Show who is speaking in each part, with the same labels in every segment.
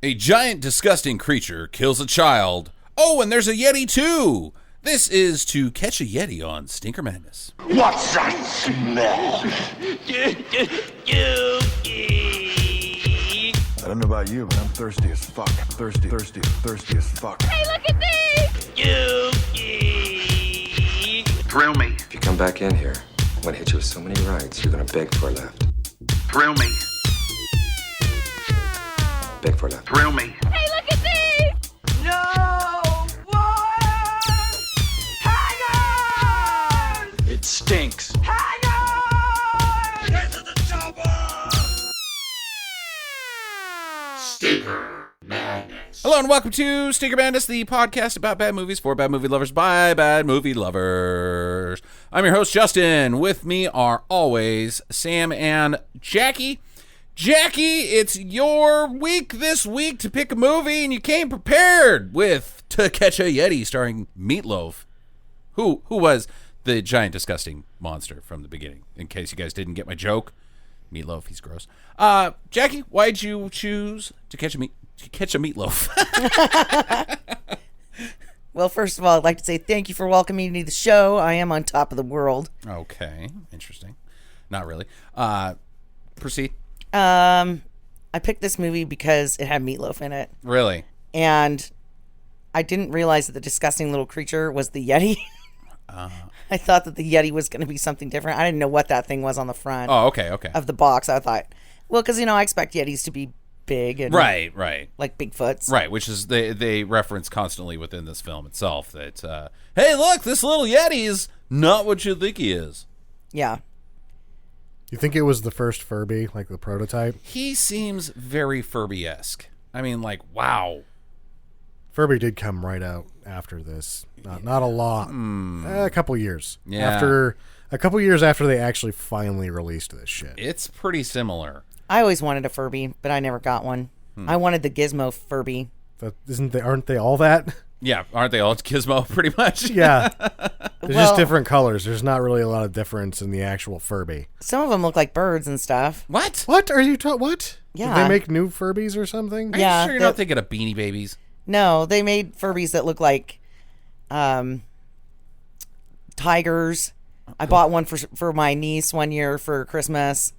Speaker 1: A giant, disgusting creature kills a child. Oh, and there's a Yeti, too. This is To Catch a Yeti on Stinker Madness.
Speaker 2: What's that smell?
Speaker 3: I don't know about you, but I'm thirsty as fuck. Thirsty as fuck.
Speaker 4: Hey, look at these!
Speaker 2: Thrill me.
Speaker 5: If you come back in here, I'm gonna hit you with so many rights, you're gonna beg for a left.
Speaker 2: Thrill me.
Speaker 5: Beg for a left.
Speaker 2: Thrill me.
Speaker 4: Hey, look at these!
Speaker 6: No one! Hang on!
Speaker 7: It stinks.
Speaker 6: Hang on!
Speaker 2: Get to the chopper! Stinker Madness.
Speaker 1: Hello and welcome to Stinker Madness, the podcast about bad movies for bad movie lovers by bad movie lovers. I'm your host, Justin. With me are always Sam and Jackie. Jackie, it's your week this week to pick a movie, and you came prepared with To Catch a Yeti, starring Meatloaf, who was the giant, disgusting monster from the beginning. In case you guys didn't get my joke, Meatloaf, he's gross. Jackie, why'd you choose to catch a meatloaf?
Speaker 8: Well, first of all, I'd like to say thank you for welcoming me to the show. I am on top of the world.
Speaker 1: Okay, interesting. Not really. Proceed.
Speaker 8: I picked this movie because it had Meatloaf in it.
Speaker 1: Really?
Speaker 8: And I didn't realize that the disgusting little creature was the Yeti. I thought that the Yeti was going to be something different. I didn't know what that thing was on the front
Speaker 1: Okay.
Speaker 8: of the box. I thought, well, because, I expect Yetis to be big and
Speaker 1: Right.
Speaker 8: like Bigfoots.
Speaker 1: Right, which is they reference constantly within this film itself that, hey, look, this little Yeti is not what you think he is.
Speaker 8: Yeah.
Speaker 9: You think it was the first Furby, like the prototype?
Speaker 1: He seems very Furby-esque. I mean, like, wow.
Speaker 9: Furby did come right out after this. Not a lot. A couple years.
Speaker 1: Yeah.
Speaker 9: A couple years after they actually finally released this shit.
Speaker 1: It's pretty similar.
Speaker 8: I always wanted a Furby, but I never got one. I wanted the Gizmo Furby.
Speaker 9: Aren't they all that?
Speaker 1: Yeah, aren't they all Gizmo, pretty much?
Speaker 9: Yeah. There's just different colors. There's not really a lot of difference in the actual Furby.
Speaker 8: Some of them look like birds and stuff.
Speaker 1: What?
Speaker 9: What are you talking? What?
Speaker 8: Yeah.
Speaker 9: Did they make new Furbies or something?
Speaker 1: Are you
Speaker 8: Yeah,
Speaker 1: sure you're not thinking of Beanie Babies?
Speaker 8: No, they made Furbies that look like tigers. I bought one for my niece one year for Christmas,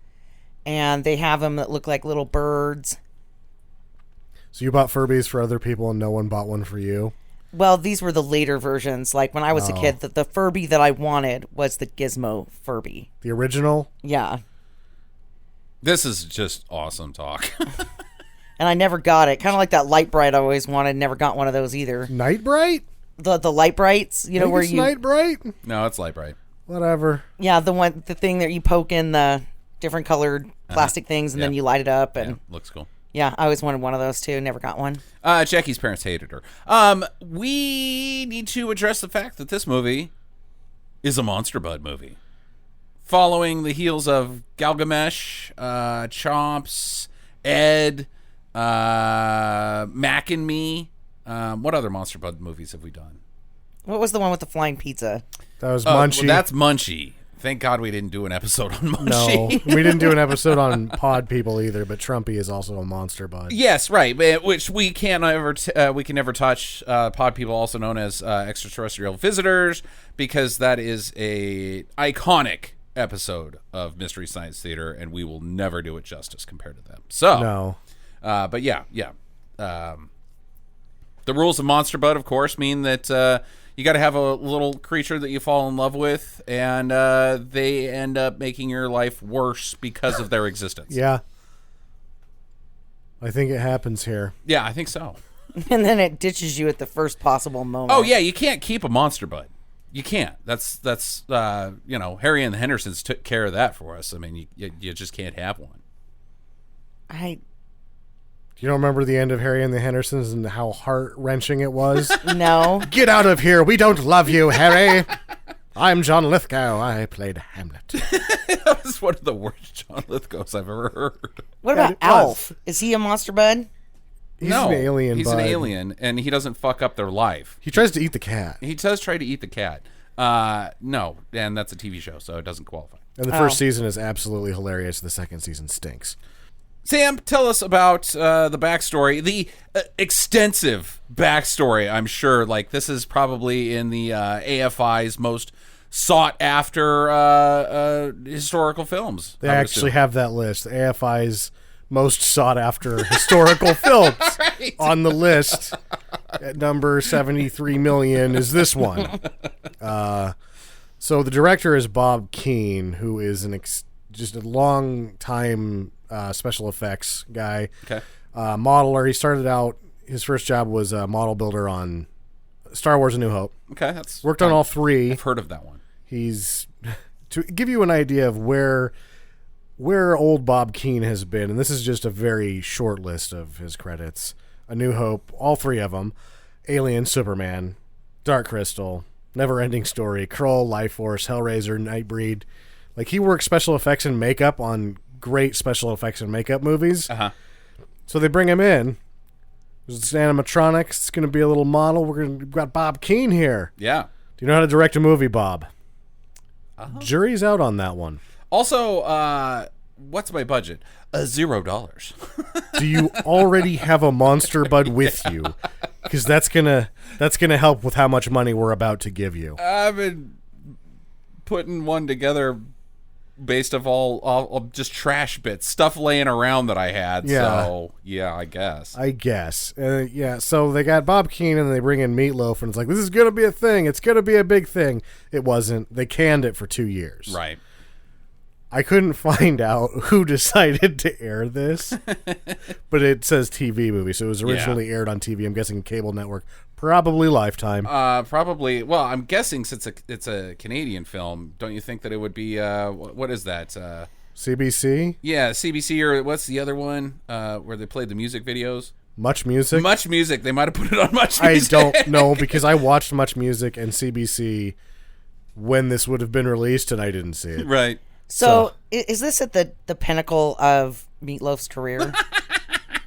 Speaker 8: and they have them that look like little birds.
Speaker 9: So you bought Furbies for other people and no one bought one for you?
Speaker 8: Well, these were the later versions. Like when I was a kid, the Furby that I wanted was the Gizmo Furby.
Speaker 9: The original?
Speaker 8: Yeah.
Speaker 1: This is just awesome talk.
Speaker 8: And I never got it. Kind of like that Light Bright I always wanted. Never got one of those either.
Speaker 9: Night Bright?
Speaker 8: The Light Brights,
Speaker 9: Think
Speaker 8: where
Speaker 9: it's
Speaker 8: you
Speaker 9: Night Bright?
Speaker 1: No, it's Light Bright.
Speaker 9: Whatever.
Speaker 8: Yeah, the thing that you poke in the different colored plastic things and then you light it up and
Speaker 1: Looks cool.
Speaker 8: yeah, I always wanted one of those too. Never got one.
Speaker 1: Jackie's parents hated her. We need to address the fact that this movie is a Monster Bud movie. Following the heels of Galgamesh, C.H.O.M.P.S, Ed, Mac and Me. What other Monster Bud movies have we done?
Speaker 8: What was the one with the flying pizza?
Speaker 9: That was Munchie.
Speaker 1: Well, that's Munchie. Thank God we didn't do an episode on Munchie.
Speaker 9: No, we didn't do an episode on Pod People either, but Trumpy is also a Monster Bud.
Speaker 1: Yes, right. Which we can never touch. Pod People, also known as extraterrestrial visitors, because that is a iconic episode of Mystery Science Theater, and we will never do it justice compared to them. So
Speaker 9: No.
Speaker 1: But yeah. The rules of Monster Bud, of course, mean that you got to have a little creature that you fall in love with, and they end up making your life worse because of their existence.
Speaker 9: Yeah. I think it happens here.
Speaker 1: Yeah, I think so.
Speaker 8: And then it ditches you at the first possible moment.
Speaker 1: Oh yeah, you can't keep a Monster Bud. You can't. That's Harry and the Hendersons took care of that for us. I mean, you just can't have one.
Speaker 9: You don't remember the end of Harry and the Hendersons and how heart-wrenching it was?
Speaker 8: No.
Speaker 9: Get out of here. We don't love you, Harry. I'm John Lithgow. I played Hamlet.
Speaker 1: That was one of the worst John Lithgows I've ever heard.
Speaker 8: What about Alf? Is he a Monster Bud?
Speaker 9: He's an alien,
Speaker 1: He's
Speaker 9: bud.
Speaker 1: an alien, and he doesn't fuck up their life.
Speaker 9: He tries to eat the cat.
Speaker 1: He does try to eat the cat. No, and that's a TV show, so it doesn't qualify.
Speaker 9: And the first season is absolutely hilarious. The second season stinks.
Speaker 1: Sam, tell us about the backstory, the extensive backstory. I'm sure, like, this is probably in the AFI's most sought after historical films.
Speaker 9: They actually have that list. AFI's most sought after historical films
Speaker 1: Right.
Speaker 9: on the list. At number 73 million is this one. So the director is Bob Keane, who is just a long time special effects guy.
Speaker 1: Okay.
Speaker 9: Modeler. He started out, his first job was a model builder on Star Wars: A New Hope.
Speaker 1: Okay, that's
Speaker 9: Worked on all three.
Speaker 1: I've heard of that one.
Speaker 9: He's, to give you an idea of where old Bob Keane has been, and this is just a very short list of his credits. A New Hope, all three of them. Alien, Superman, Dark Crystal, Never-Ending Story, Krull, Life Force, Hellraiser, Nightbreed. Like, he works special effects and makeup on great special effects and makeup movies.
Speaker 1: Uh-huh.
Speaker 9: So they bring him in. There's animatronics. It's going to be a little model. We've got Bob Keane here.
Speaker 1: Yeah.
Speaker 9: Do you know how to direct a movie, Bob? Jury's out on that one.
Speaker 1: Also, what's my budget? $0.
Speaker 9: Do you already have a monster bud with you? Because that's gonna help with how much money we're about to give you.
Speaker 1: I've been putting one together based of all just trash bits, stuff laying around that I had.
Speaker 9: Yeah.
Speaker 1: So, yeah, I guess.
Speaker 9: Yeah. So they got Bob Keane and they bring in Meatloaf, and it's like, this is gonna be a thing. It's gonna be a big thing. It wasn't. They canned it for 2 years.
Speaker 1: Right.
Speaker 9: I couldn't find out who decided to air this, but it says TV movie, so it was originally aired on TV. I'm guessing cable network, probably Lifetime.
Speaker 1: Probably. Well, I'm guessing since it's a Canadian film, don't you think that it would be what is that?
Speaker 9: CBC?
Speaker 1: Yeah, CBC, or what's the other one where they played the music videos?
Speaker 9: Much Music?
Speaker 1: Much Music. They might have put it on Much
Speaker 9: I
Speaker 1: Music.
Speaker 9: don't know, because I watched Much Music and CBC when this would have been released, and I didn't see it.
Speaker 1: Right.
Speaker 8: So is this at the pinnacle of Meatloaf's career?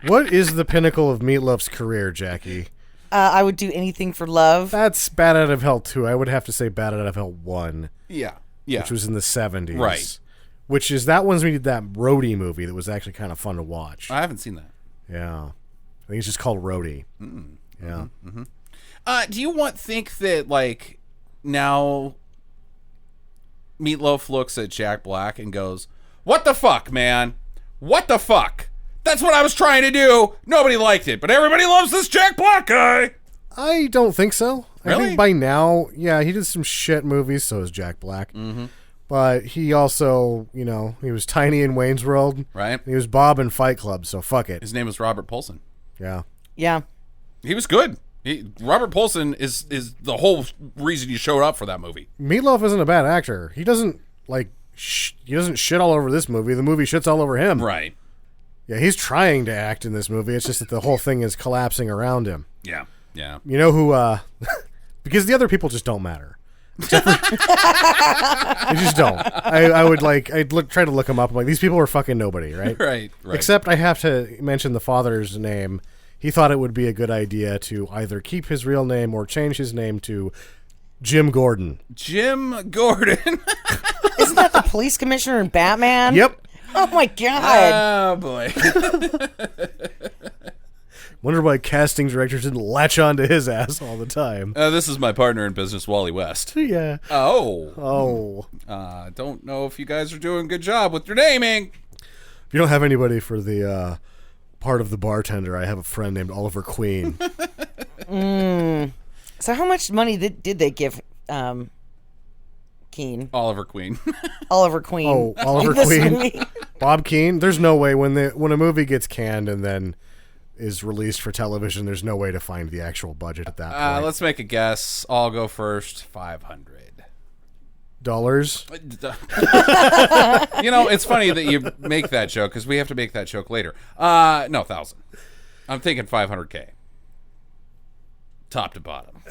Speaker 9: What is the pinnacle of Meatloaf's career, Jackie?
Speaker 8: I would do anything for love.
Speaker 9: That's Bat Out of Hell 2. I would have to say Bat Out of Hell 1,
Speaker 1: Yeah. Yeah.
Speaker 9: which was in the 70s.
Speaker 1: Right.
Speaker 9: Which is, that one's when we did that Roadie movie that was actually kind of fun to watch.
Speaker 1: I haven't seen that.
Speaker 9: Yeah. I think it's just called Roadie. Yeah.
Speaker 1: Do you think that, like, now Meatloaf looks at Jack Black and goes, "What the fuck, man? What the fuck? That's what I was trying to do. Nobody liked it, but everybody loves this Jack Black guy."
Speaker 9: I don't think so.
Speaker 1: Really?
Speaker 9: I think by now, yeah, he did some shit movies, so is Jack Black. Mm-hmm. But he also, he was Tiny in Wayne's World.
Speaker 1: Right.
Speaker 9: He was Bob in Fight Club, so fuck it.
Speaker 1: His name was Robert Paulson.
Speaker 9: Yeah.
Speaker 8: Yeah.
Speaker 1: He was good. Robert Paulson is the whole reason you showed up for that movie.
Speaker 9: Meatloaf isn't a bad actor. He doesn't, he doesn't shit all over this movie. The movie shits all over him.
Speaker 1: Right.
Speaker 9: Yeah, he's trying to act in this movie. It's just that the whole thing is collapsing around him.
Speaker 1: Yeah. Yeah.
Speaker 9: You know who, because the other people just don't matter. They just don't. I'd try to look them up. I'm like, these people are fucking nobody, right?
Speaker 1: Right.
Speaker 9: Except I have to mention the father's name. He thought it would be a good idea to either keep his real name or change his name to Jim Gordon.
Speaker 1: Jim Gordon.
Speaker 8: Isn't that the police commissioner in Batman?
Speaker 9: Yep.
Speaker 8: Oh my god.
Speaker 1: Oh boy.
Speaker 9: Wonder why casting directors didn't latch on to his ass all the time.
Speaker 1: This is my partner in business, Wally West.
Speaker 9: Yeah.
Speaker 1: Oh.
Speaker 9: Oh.
Speaker 1: Don't know if you guys are doing a good job with your naming.
Speaker 9: If you don't have anybody for the part of the bartender, I have a friend named Oliver Queen.
Speaker 8: So how much money did they give Keane?
Speaker 1: Oliver Queen.
Speaker 8: Oliver Queen.
Speaker 9: Oh, Oliver
Speaker 8: In this
Speaker 9: Queen.
Speaker 8: movie?
Speaker 9: Bob Keane. There's no way when a movie gets canned and then is released for television, there's no way to find the actual budget at that point.
Speaker 1: Let's make a guess. I'll go first. $500. It's funny that you make that joke because we have to make that joke later. No, 1,000. I'm thinking $500K. Top to bottom.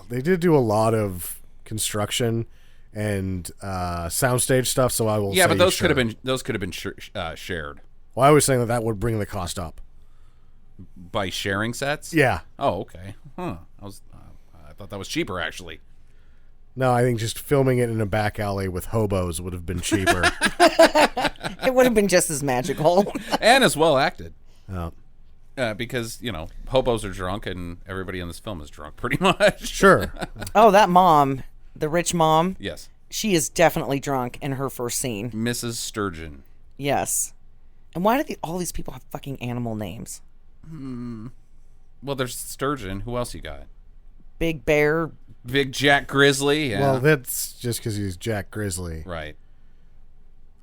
Speaker 9: They did do a lot of construction and soundstage stuff, so I will.
Speaker 1: Yeah,
Speaker 9: say
Speaker 1: but those
Speaker 9: sure.
Speaker 1: could have been shared
Speaker 9: Well, I was saying that would bring the cost up.
Speaker 1: by sharing sets.
Speaker 9: Yeah.
Speaker 1: Oh, okay. Huh. I thought that was cheaper actually.
Speaker 9: No, I think just filming it in a back alley with hobos would have been cheaper.
Speaker 8: It would have been just as magical.
Speaker 1: And as well acted.
Speaker 9: Oh.
Speaker 1: Because, hobos are drunk and everybody in this film is drunk pretty much.
Speaker 9: Sure.
Speaker 8: Oh, that mom, the rich mom,
Speaker 1: Yes.
Speaker 8: she is definitely drunk in her first scene.
Speaker 1: Mrs. Sturgeon.
Speaker 8: Yes. And why do all these people have fucking animal names?
Speaker 1: Well, there's Sturgeon. Who else you got?
Speaker 8: Big Bear.
Speaker 1: Big Jack Grizzly. Yeah.
Speaker 9: Well, that's just because he's Jack Grizzly.
Speaker 1: Right.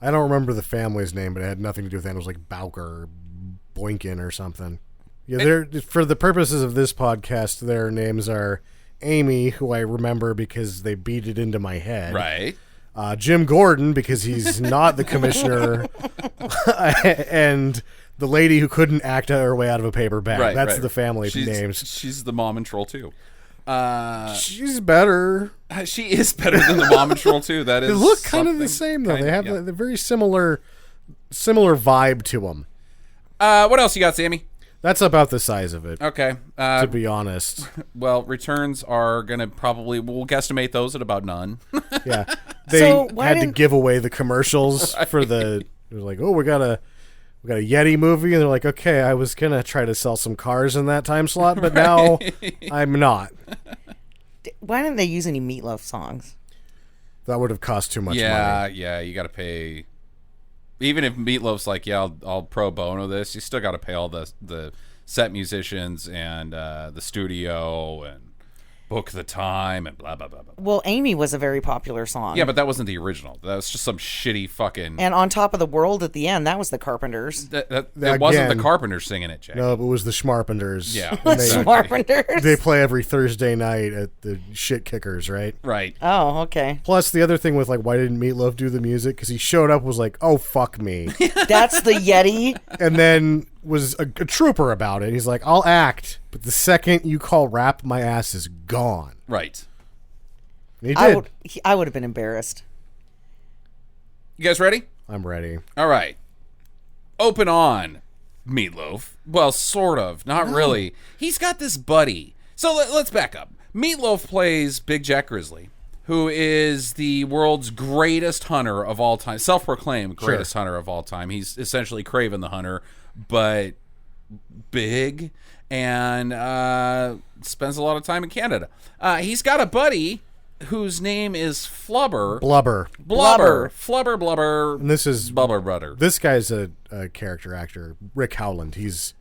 Speaker 9: I don't remember the family's name, but it had nothing to do with animals like Bowker or Boinkin or something. Yeah, they're for the purposes of this podcast, their names are Amy, who I remember because they beat it into my head.
Speaker 1: Right.
Speaker 9: Jim Gordon, because he's not the commissioner, and the lady who couldn't act her way out of a paper bag.
Speaker 1: Right.
Speaker 9: That's
Speaker 1: right.
Speaker 9: the family
Speaker 1: She's
Speaker 9: names.
Speaker 1: She's the mom in Troll 2.
Speaker 9: She's better.
Speaker 1: She is better than the mom in Troll 2. That is.
Speaker 9: They look kind of the same, though. They have the very similar vibe to them.
Speaker 1: What else you got, Sammy?
Speaker 9: That's about the size of it,
Speaker 1: Okay.
Speaker 9: to be honest.
Speaker 1: Well, returns are going to we'll guesstimate those at about none.
Speaker 9: Yeah. They
Speaker 8: So why
Speaker 9: had to
Speaker 8: didn't-
Speaker 9: give away the commercials for the... It was like, oh, we got a Yeti movie, and they're like, okay, I was going to try to sell some cars in that time slot, but now I'm not.
Speaker 8: Why didn't they use any Meatloaf songs?
Speaker 9: That would have cost too much money.
Speaker 1: Yeah, you got to pay. Even if Meatloaf's like, yeah, I'll pro bono this, you still got to pay all the set musicians and the studio and book the time and blah, blah, blah, blah.
Speaker 8: Well, Amy was a very popular song.
Speaker 1: Yeah, but that wasn't the original. That was just some shitty fucking...
Speaker 8: And On Top of the World at the end, that was the Carpenters.
Speaker 1: It
Speaker 9: Again,
Speaker 1: wasn't the Carpenters singing it, Jack.
Speaker 9: No, it was the Schmarpenters.
Speaker 1: Yeah.
Speaker 9: And they,
Speaker 8: Carpenters.
Speaker 9: they play every Thursday night at the Shit Kickers, right?
Speaker 1: Right.
Speaker 8: Oh, okay.
Speaker 9: Plus, the other thing with, like, why didn't Meatloaf do the music? Because he showed up, was like, oh, fuck me.
Speaker 8: That's the Yeti.
Speaker 9: And then was a trooper about it. He's like, I'll act, but the second you call rap, my ass is gone.
Speaker 1: Right.
Speaker 9: And he did.
Speaker 8: I would have been embarrassed.
Speaker 1: You guys ready?
Speaker 9: I'm ready.
Speaker 1: All right. Open on Meatloaf. Well, sort of. Not really. He's got this buddy. So let's back up. Meatloaf plays Big Jack Grizzly, who is the world's greatest hunter of all time. Self-proclaimed greatest hunter of all time. He's essentially Craven the Hunter, but big, and spends a lot of time in Canada. He's got a buddy whose name is Flubber.
Speaker 9: Blubber.
Speaker 1: Flubber, blubber.
Speaker 9: And this is
Speaker 1: Blubber Brother.
Speaker 9: This guy's a character actor, Rick Howland. He's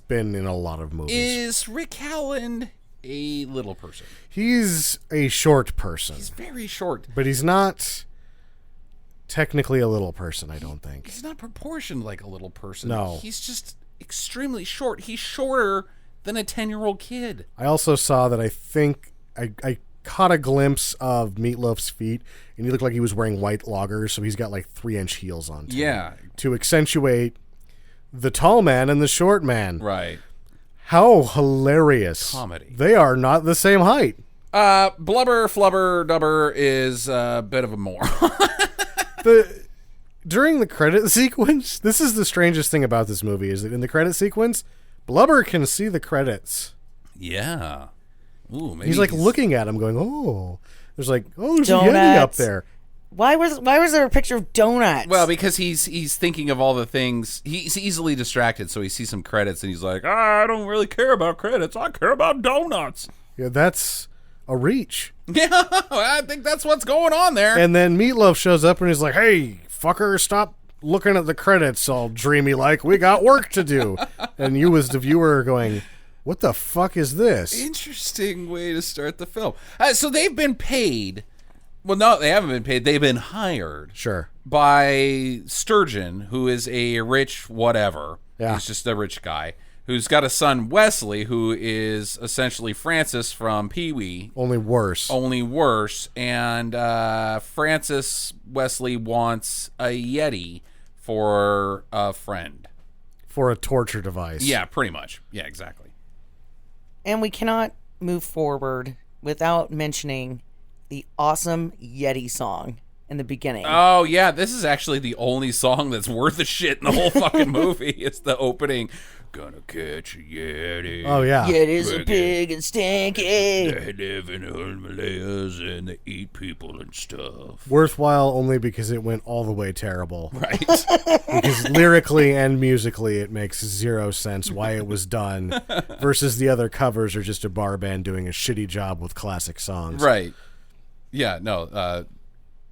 Speaker 9: been in a lot of movies.
Speaker 1: Is Rick Howland a little person?
Speaker 9: He's a short person.
Speaker 1: He's very short.
Speaker 9: But he's not technically a little person, I don't think.
Speaker 1: He's not proportioned like a little person.
Speaker 9: No.
Speaker 1: He's just extremely short. He's shorter than a 10-year-old kid.
Speaker 9: I also saw that I think I caught a glimpse of Meatloaf's feet, and he looked like he was wearing white loggers, so he's got like 3-inch heels on.
Speaker 1: Yeah.
Speaker 9: To accentuate the tall man and the short man.
Speaker 1: Right.
Speaker 9: How hilarious.
Speaker 1: Comedy.
Speaker 9: They are not the same height.
Speaker 1: Blubber, Flubber, Dubber is a bit of a moron.
Speaker 9: During the credit sequence, this is the strangest thing about this movie, is that in the credit sequence, Blubber can see the credits.
Speaker 1: Yeah. Ooh, maybe
Speaker 9: He's like looking at him going, oh. There's like, oh, there's a Yeti up there.
Speaker 8: Why was there a picture of donuts?
Speaker 1: Well, because he's thinking of all the things. He's easily distracted, so he sees some credits and he's like, I don't really care about credits. I care about donuts.
Speaker 9: Yeah, that's a reach.
Speaker 1: Yeah, I think that's what's going on there.
Speaker 9: And then Meatloaf shows up and he's like, hey, fucker, stop looking at the credits all dreamy like. We got work to do. And you as the viewer are going, what the fuck is this?
Speaker 1: Interesting way to start the film. So they've been paid. Well, no, they haven't been paid. They've been hired.
Speaker 9: Sure.
Speaker 1: By Sturgeon, who is a rich whatever.
Speaker 9: Yeah.
Speaker 1: He's just a rich guy who's got a son, Wesley, who is essentially Francis from Pee-wee.
Speaker 9: Only worse.
Speaker 1: And Francis Wesley wants a Yeti for a friend.
Speaker 9: For a torture device.
Speaker 1: Yeah, pretty much. Yeah, exactly.
Speaker 8: And we cannot move forward without mentioning the awesome Yeti song in the beginning.
Speaker 1: Oh, yeah. This is actually the only song that's worth a shit in the whole fucking movie. It's the opening Gonna catch a Yeti.
Speaker 9: Oh yeah.
Speaker 8: Yetis are big and stinky.
Speaker 1: They live in Himalayas and they eat people and stuff.
Speaker 9: Worthwhile only because it went all the way terrible.
Speaker 1: Right.
Speaker 9: Because lyrically and musically, it makes zero sense why it was done. Versus the other covers are just a bar band doing a shitty job with classic songs.
Speaker 1: Right. Yeah. No.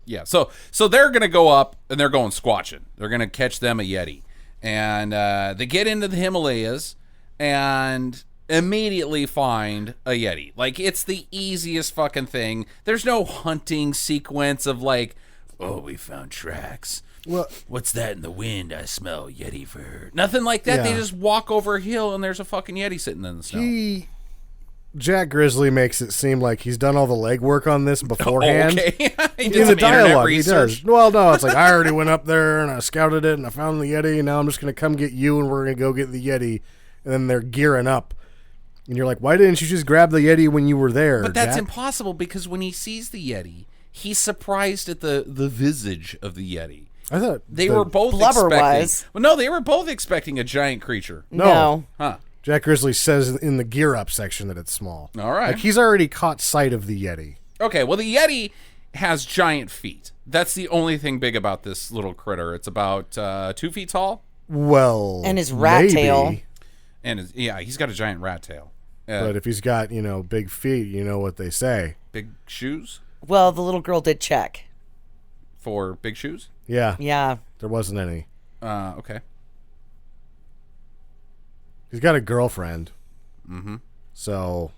Speaker 1: Yeah. So they're gonna go up and they're going squatching. They're gonna catch them a Yeti. And they get into the Himalayas and immediately find a Yeti. Like, it's the easiest fucking thing. There's no hunting sequence of like, oh, we found tracks.
Speaker 9: Well,
Speaker 1: What's that in the wind? I smell Yeti fur. Nothing like that.
Speaker 9: Yeah.
Speaker 1: They just walk over a hill and there's a fucking Yeti sitting in the snow.
Speaker 9: Jack Grizzly makes it seem like he's done all the legwork on this beforehand.
Speaker 1: Okay. He did
Speaker 9: In the
Speaker 1: some internet
Speaker 9: dialogue, he
Speaker 1: research.
Speaker 9: does. Well, no, it's like, I already went up there and I scouted it and I found the Yeti, and now I'm just going to come get you and we're going to go get the Yeti. And then they're gearing up. And you're like, why didn't you just grab the Yeti when you were there,
Speaker 1: But that's
Speaker 9: Jack?
Speaker 1: impossible because when he sees the Yeti, he's surprised at the visage of the Yeti.
Speaker 9: I thought
Speaker 1: They were both
Speaker 8: blubber-wise.
Speaker 1: expecting. Well, no, they were both expecting a giant creature.
Speaker 8: No.
Speaker 1: Huh.
Speaker 9: Jack Grizzly says in the gear up section that it's small.
Speaker 1: All right.
Speaker 9: Like, he's already caught sight of the Yeti.
Speaker 1: Okay, well, the Yeti has giant feet. That's the only thing big about this little critter. It's about 2 feet tall,
Speaker 9: Well,
Speaker 8: And his rat
Speaker 9: maybe,
Speaker 8: tail.
Speaker 1: and he's got a giant rat tail.
Speaker 9: But if he's got, big feet, you know what they say.
Speaker 1: Big shoes
Speaker 8: Well, the little girl did check.
Speaker 1: for big shoes.
Speaker 9: Yeah,
Speaker 8: Yeah.
Speaker 9: there wasn't any.
Speaker 1: Okay.
Speaker 9: He's got a girlfriend. Mm-hmm. So,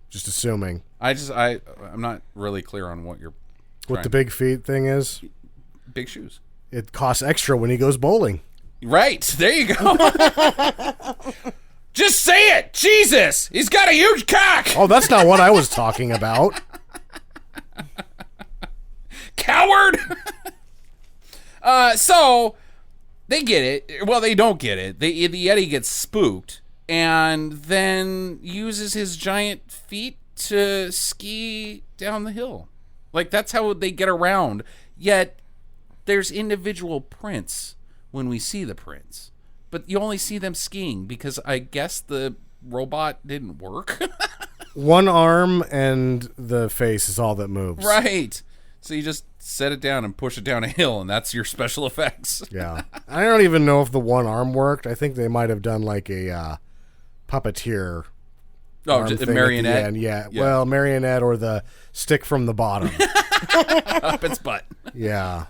Speaker 9: just assuming.
Speaker 1: I'm not really clear on what you're.
Speaker 9: What the big feet thing is,
Speaker 1: big shoes.
Speaker 9: it costs extra when he goes bowling.
Speaker 1: Right. There you go. Just say it. Jesus. He's got a huge cock.
Speaker 9: Oh, that's not what I was talking about.
Speaker 1: Coward. So they get it. Well, they don't get it. The Yeti gets spooked and then uses his giant feet to ski down the hill. Like, that's how they get around. Yet there's individual prints when we see the prints. But you only see them skiing because I guess the robot didn't work.
Speaker 9: One arm and the face is all that moves.
Speaker 1: Right. So you just set it down and push it down a hill, and that's your special effects.
Speaker 9: Yeah. I don't even know if the one arm worked. I think they might have done like a puppeteer.
Speaker 1: Oh,
Speaker 9: arm
Speaker 1: just a
Speaker 9: thing at the
Speaker 1: marionette?
Speaker 9: end. Yeah. Well, marionette or the stick from the bottom.
Speaker 1: Up its butt.
Speaker 9: Yeah.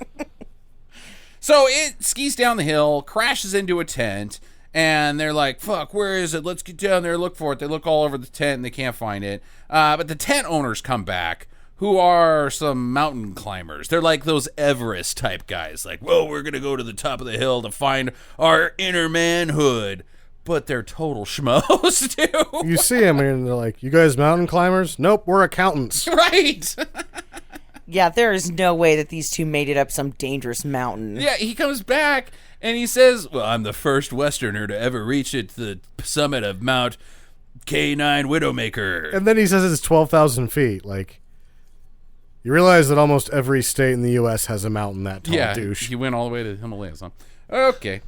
Speaker 1: So it skis down the hill, crashes into a tent, and they're like, fuck, where is it? Let's get down there and look for it. They look all over the tent, and they can't find it. But the tent owners come back, who are some mountain climbers. They're like those Everest type guys. Like, well, we're going to go to the top of the hill to find our inner manhood. But they're total schmoes, too.
Speaker 9: You see them and they're like, you guys mountain climbers? Nope, we're accountants.
Speaker 1: Right.
Speaker 8: Yeah, there is no way that these two made it up some dangerous mountain.
Speaker 1: Yeah, he comes back and he says, well, I'm the first Westerner to ever reach it, the summit of Mount K9 Widowmaker.
Speaker 9: And then he says it's 12,000 feet. Like, you realize that almost every state in the U.S. has a mountain that tall, douche.
Speaker 1: He went all the way to the Himalayas. Huh? Okay.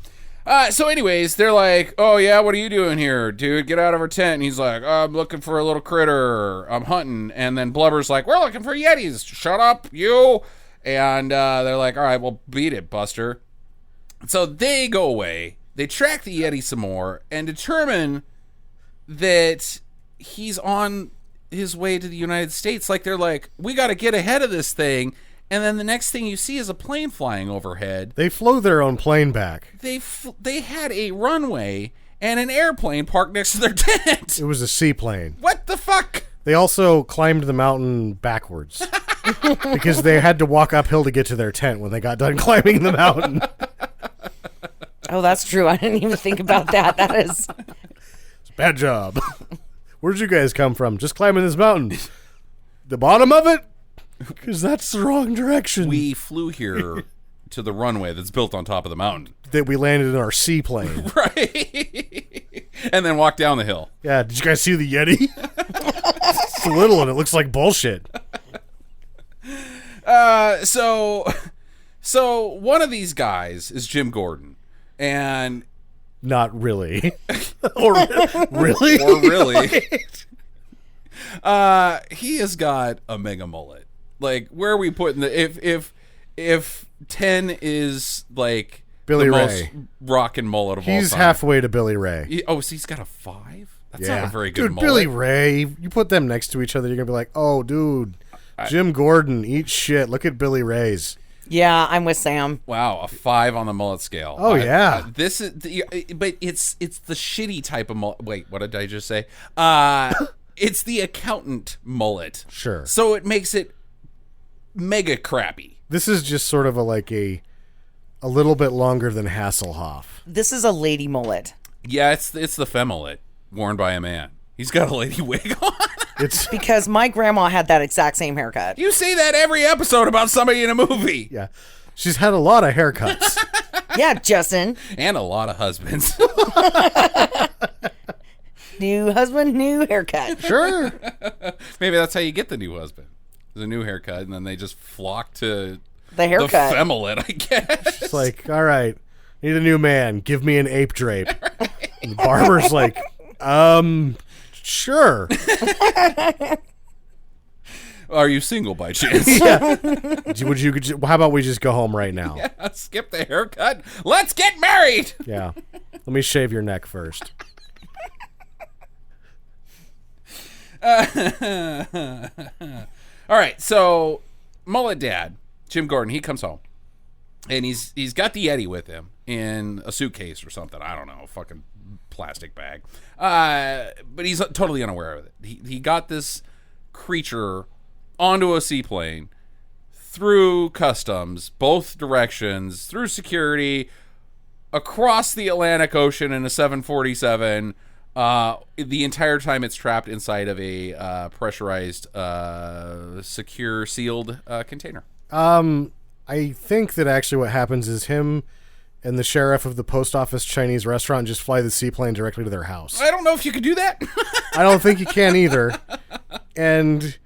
Speaker 1: So anyways, they're like, oh, yeah, what are you doing here, dude? Get out of our tent. And he's like, I'm looking for a little critter. I'm hunting. And then Blubber's like, we're looking for Yetis. Shut up, you. And they're like, all right, well, beat it, Buster. So they go away. They track the Yeti some more and determine that he's on his way to the United States. Like, they're like, we got to get ahead of this thing. And then the next thing you see is a plane flying overhead.
Speaker 9: They flew their own plane back.
Speaker 1: They had a runway and an airplane parked next to their tent.
Speaker 9: It was a seaplane.
Speaker 1: What the fuck?
Speaker 9: They also climbed the mountain backwards because they had to walk uphill to get to their tent when they got done climbing the mountain.
Speaker 8: Oh, that's true. I didn't even think about that. That is...
Speaker 9: Bad job. Where did you guys come from? Just climbing this mountain. The bottom of it? Because that's the wrong direction.
Speaker 1: We flew here to the runway that's built on top of the mountain.
Speaker 9: That we landed in our seaplane.
Speaker 1: Right. And then walked down the hill.
Speaker 9: Yeah, did you guys see the Yeti? It's little and it looks like bullshit.
Speaker 1: So one of these guys is Jim Gordon. And
Speaker 9: not really. Or really?
Speaker 1: Or really. He has got a mega mullet. Like, where are we putting the if 10 is like
Speaker 9: Billy
Speaker 1: the
Speaker 9: Ray.
Speaker 1: most rockin' mullet of all time?
Speaker 9: He's halfway to Billy Ray.
Speaker 1: So he's got a 5? That's not a very good
Speaker 9: dude,
Speaker 1: mullet.
Speaker 9: Billy Ray, you put them next to each other, you're going to be like, oh, dude, Jim Gordon, eat shit. Look at Billy Ray's.
Speaker 8: Yeah, I'm with Sam.
Speaker 1: Wow, a 5 on the mullet scale.
Speaker 9: Oh, yeah.
Speaker 1: This is, but it's the shitty type of mullet. Wait, what did I just say? It's the accountant mullet.
Speaker 9: Sure.
Speaker 1: So it makes it mega crappy.
Speaker 9: This is just sort of a little bit longer than Hasselhoff.
Speaker 8: This is a lady mullet.
Speaker 1: Yeah, it's the femullet worn by a man. He's got a lady wig on.
Speaker 9: It's
Speaker 8: Because my grandma had that exact same haircut.
Speaker 1: You say that every episode about somebody in a movie.
Speaker 9: yeah. She's had a lot of haircuts.
Speaker 8: Yeah, Justin.
Speaker 1: And a lot of husbands.
Speaker 8: New husband, new haircut.
Speaker 9: Sure.
Speaker 1: Maybe that's how you get the new husband. The new haircut, and then they just flock to
Speaker 8: The haircut.
Speaker 1: the femullet, I guess.
Speaker 9: It's like, all right, need a new man. Give me an ape drape. And the barber's like, sure.
Speaker 1: Are you single by chance?
Speaker 9: How about we just go home right now?
Speaker 1: Yeah, skip the haircut. Let's get married.
Speaker 9: Yeah. Let me shave your neck first.
Speaker 1: All right, so mullet dad, Jim Gordon, he comes home, and he's got the Yeti with him in a suitcase or something. I don't know, a fucking plastic bag. But he's totally unaware of it. He got this creature onto a seaplane, through customs, both directions, through security, across the Atlantic Ocean in a 747. The entire time it's trapped inside of a pressurized, secure, sealed container.
Speaker 9: I think that actually what happens is him and the sheriff of the post office Chinese restaurant just fly the seaplane directly to their house.
Speaker 1: I don't know if you could do that.
Speaker 9: I don't think you can either. And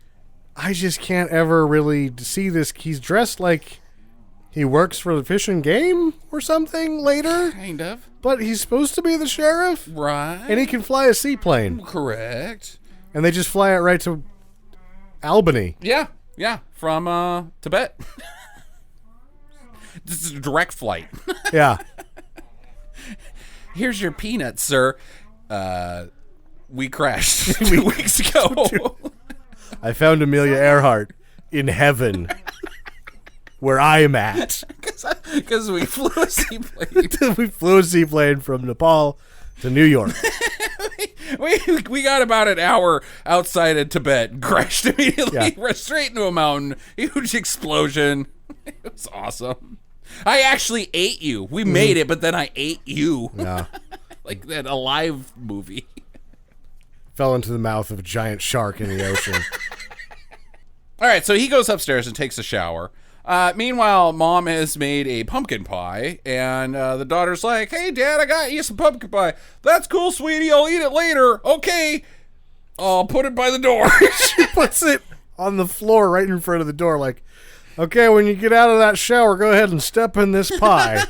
Speaker 9: I just can't ever really see this. He's dressed like he works for the Fish and Game or something later.
Speaker 1: Kind of.
Speaker 9: But he's supposed to be the sheriff.
Speaker 1: Right.
Speaker 9: And he can fly a seaplane.
Speaker 1: Correct.
Speaker 9: And they just fly it right to Albany.
Speaker 1: Yeah. From Tibet. This is a direct flight.
Speaker 9: Yeah.
Speaker 1: Here's your peanuts, sir. We crashed 2 weeks ago.
Speaker 9: I found Amelia Earhart in heaven, where I'm at.
Speaker 1: Because we flew a seaplane.
Speaker 9: We flew a seaplane from Nepal to New York.
Speaker 1: we got about an hour outside of Tibet and crashed immediately straight into a mountain. Huge explosion. It was awesome. I actually ate you. We made it, but then I ate you.
Speaker 9: Yeah.
Speaker 1: Like that Alive movie.
Speaker 9: Fell into the mouth of a giant shark in the ocean.
Speaker 1: All right, so he goes upstairs and takes a shower. Meanwhile, Mom has made a pumpkin pie, and the daughter's like, "Hey, Dad, I got you some pumpkin pie." "That's cool, sweetie. I'll eat it later." "Okay. I'll put it by the door."
Speaker 9: She puts it on the floor right in front of the door like, "Okay, when you get out of that shower, go ahead and step in this pie."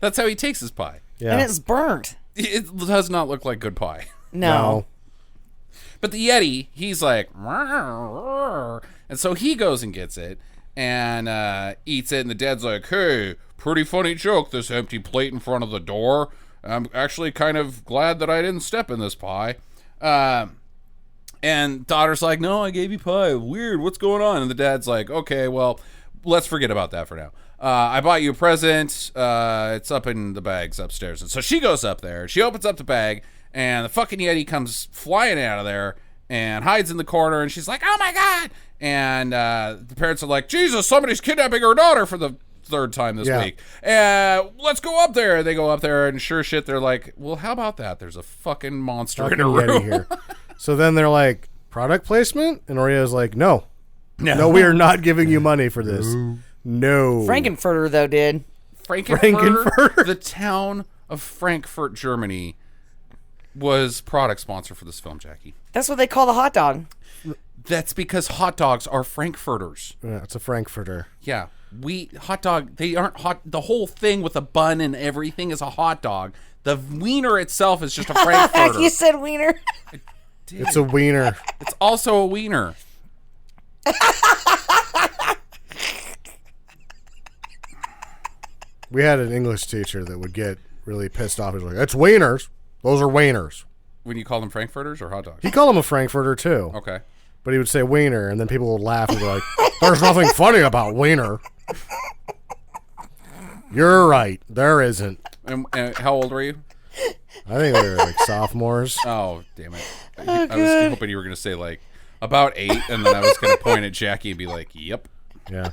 Speaker 1: That's how he takes his pie.
Speaker 9: Yeah.
Speaker 8: And it's burnt.
Speaker 1: It does not look like good pie.
Speaker 8: No.
Speaker 1: But the Yeti, he's like, and so he goes and gets it and eats it. And the dad's like, "Hey, pretty funny joke, this empty plate in front of the door. I'm actually kind of glad that I didn't step in this pie." And daughter's like, "No, I gave you pie. Weird. What's going on?" And the dad's like, "Okay, well, let's forget about that for now. I bought you a present. It's up in the bags upstairs." And so she goes up there. She opens up the bag, and the fucking Yeti comes flying out of there and hides in the corner. And she's like, "Oh my God." And the parents are like, "Jesus, somebody's kidnapping our daughter for the third time this week. Let's go up there." They go up there, and sure shit, they're like, "Well, how about that? There's a fucking monster in a room."
Speaker 9: Yeti here. So then they're like, "Product placement?" And Oreo's like, No, we are not giving you money for this. No.
Speaker 8: Frankenfurter, though, did.
Speaker 1: Frankenfurter. The town of Frankfurt, Germany, was product sponsor for this film, Jackie.
Speaker 8: That's what they call the hot dog.
Speaker 1: That's because hot dogs are Frankfurters.
Speaker 9: Yeah, it's a Frankfurter.
Speaker 1: Yeah. Hot dog, they aren't hot. The whole thing with a bun and everything is a hot dog. The wiener itself is just a frankfurter.
Speaker 8: You said wiener.
Speaker 9: It's a wiener.
Speaker 1: It's also a wiener.
Speaker 9: We had an English teacher that would get really pissed off. He's like, "It's wieners. Those are wieners."
Speaker 1: When you call them frankfurters or hot dogs?
Speaker 9: He called them a frankfurter too.
Speaker 1: Okay.
Speaker 9: But he would say wiener, and then people would laugh and be like, "There's nothing funny about wiener." You're right. There isn't.
Speaker 1: And how old were you?
Speaker 9: I think we were like sophomores.
Speaker 1: Oh, damn it. I was hoping you were going to say, like, about 8, and then I was going to point at Jackie and be like, yep.
Speaker 9: Yeah.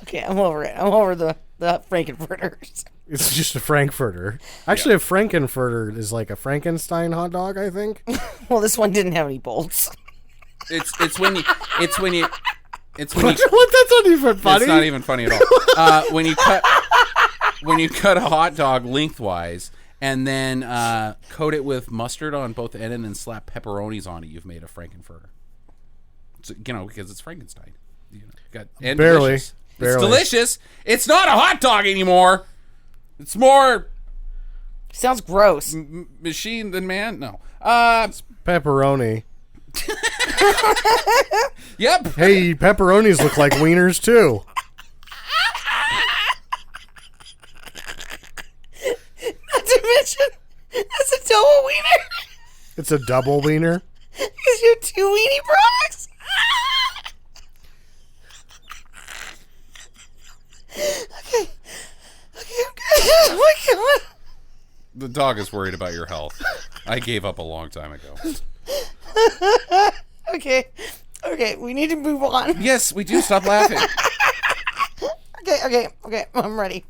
Speaker 8: Okay, I'm over it. I'm over the Frankenfurters.
Speaker 9: It's just a frankfurter. Actually, a Frankenfurter is like a Frankenstein hot dog, I think.
Speaker 8: Well, this one didn't have any bolts.
Speaker 1: It's when you
Speaker 9: What? That's not even funny.
Speaker 1: It's not even funny at all. When you cut a hot dog lengthwise and then coat it with mustard on both end and then slap pepperonis on it, you've made a Frankenfurter. So, because it's Frankenstein. And
Speaker 9: Barely.
Speaker 1: Delicious. It's delicious. It's not a hot dog anymore. It's more
Speaker 8: Sounds gross.
Speaker 1: machine than man. No.
Speaker 9: Pepperoni.
Speaker 1: Yep.
Speaker 9: Hey, pepperonis look like wieners too.
Speaker 8: Not to mention, that's a double wiener.
Speaker 9: It's a double wiener.
Speaker 8: Because you have 2 weenie products. Okay, I'm good. Oh my god.
Speaker 1: The dog is worried about your health. I gave up a long time ago.
Speaker 8: Okay, we need to move on.
Speaker 1: Yes, we do. Stop laughing.
Speaker 8: Okay, I'm ready.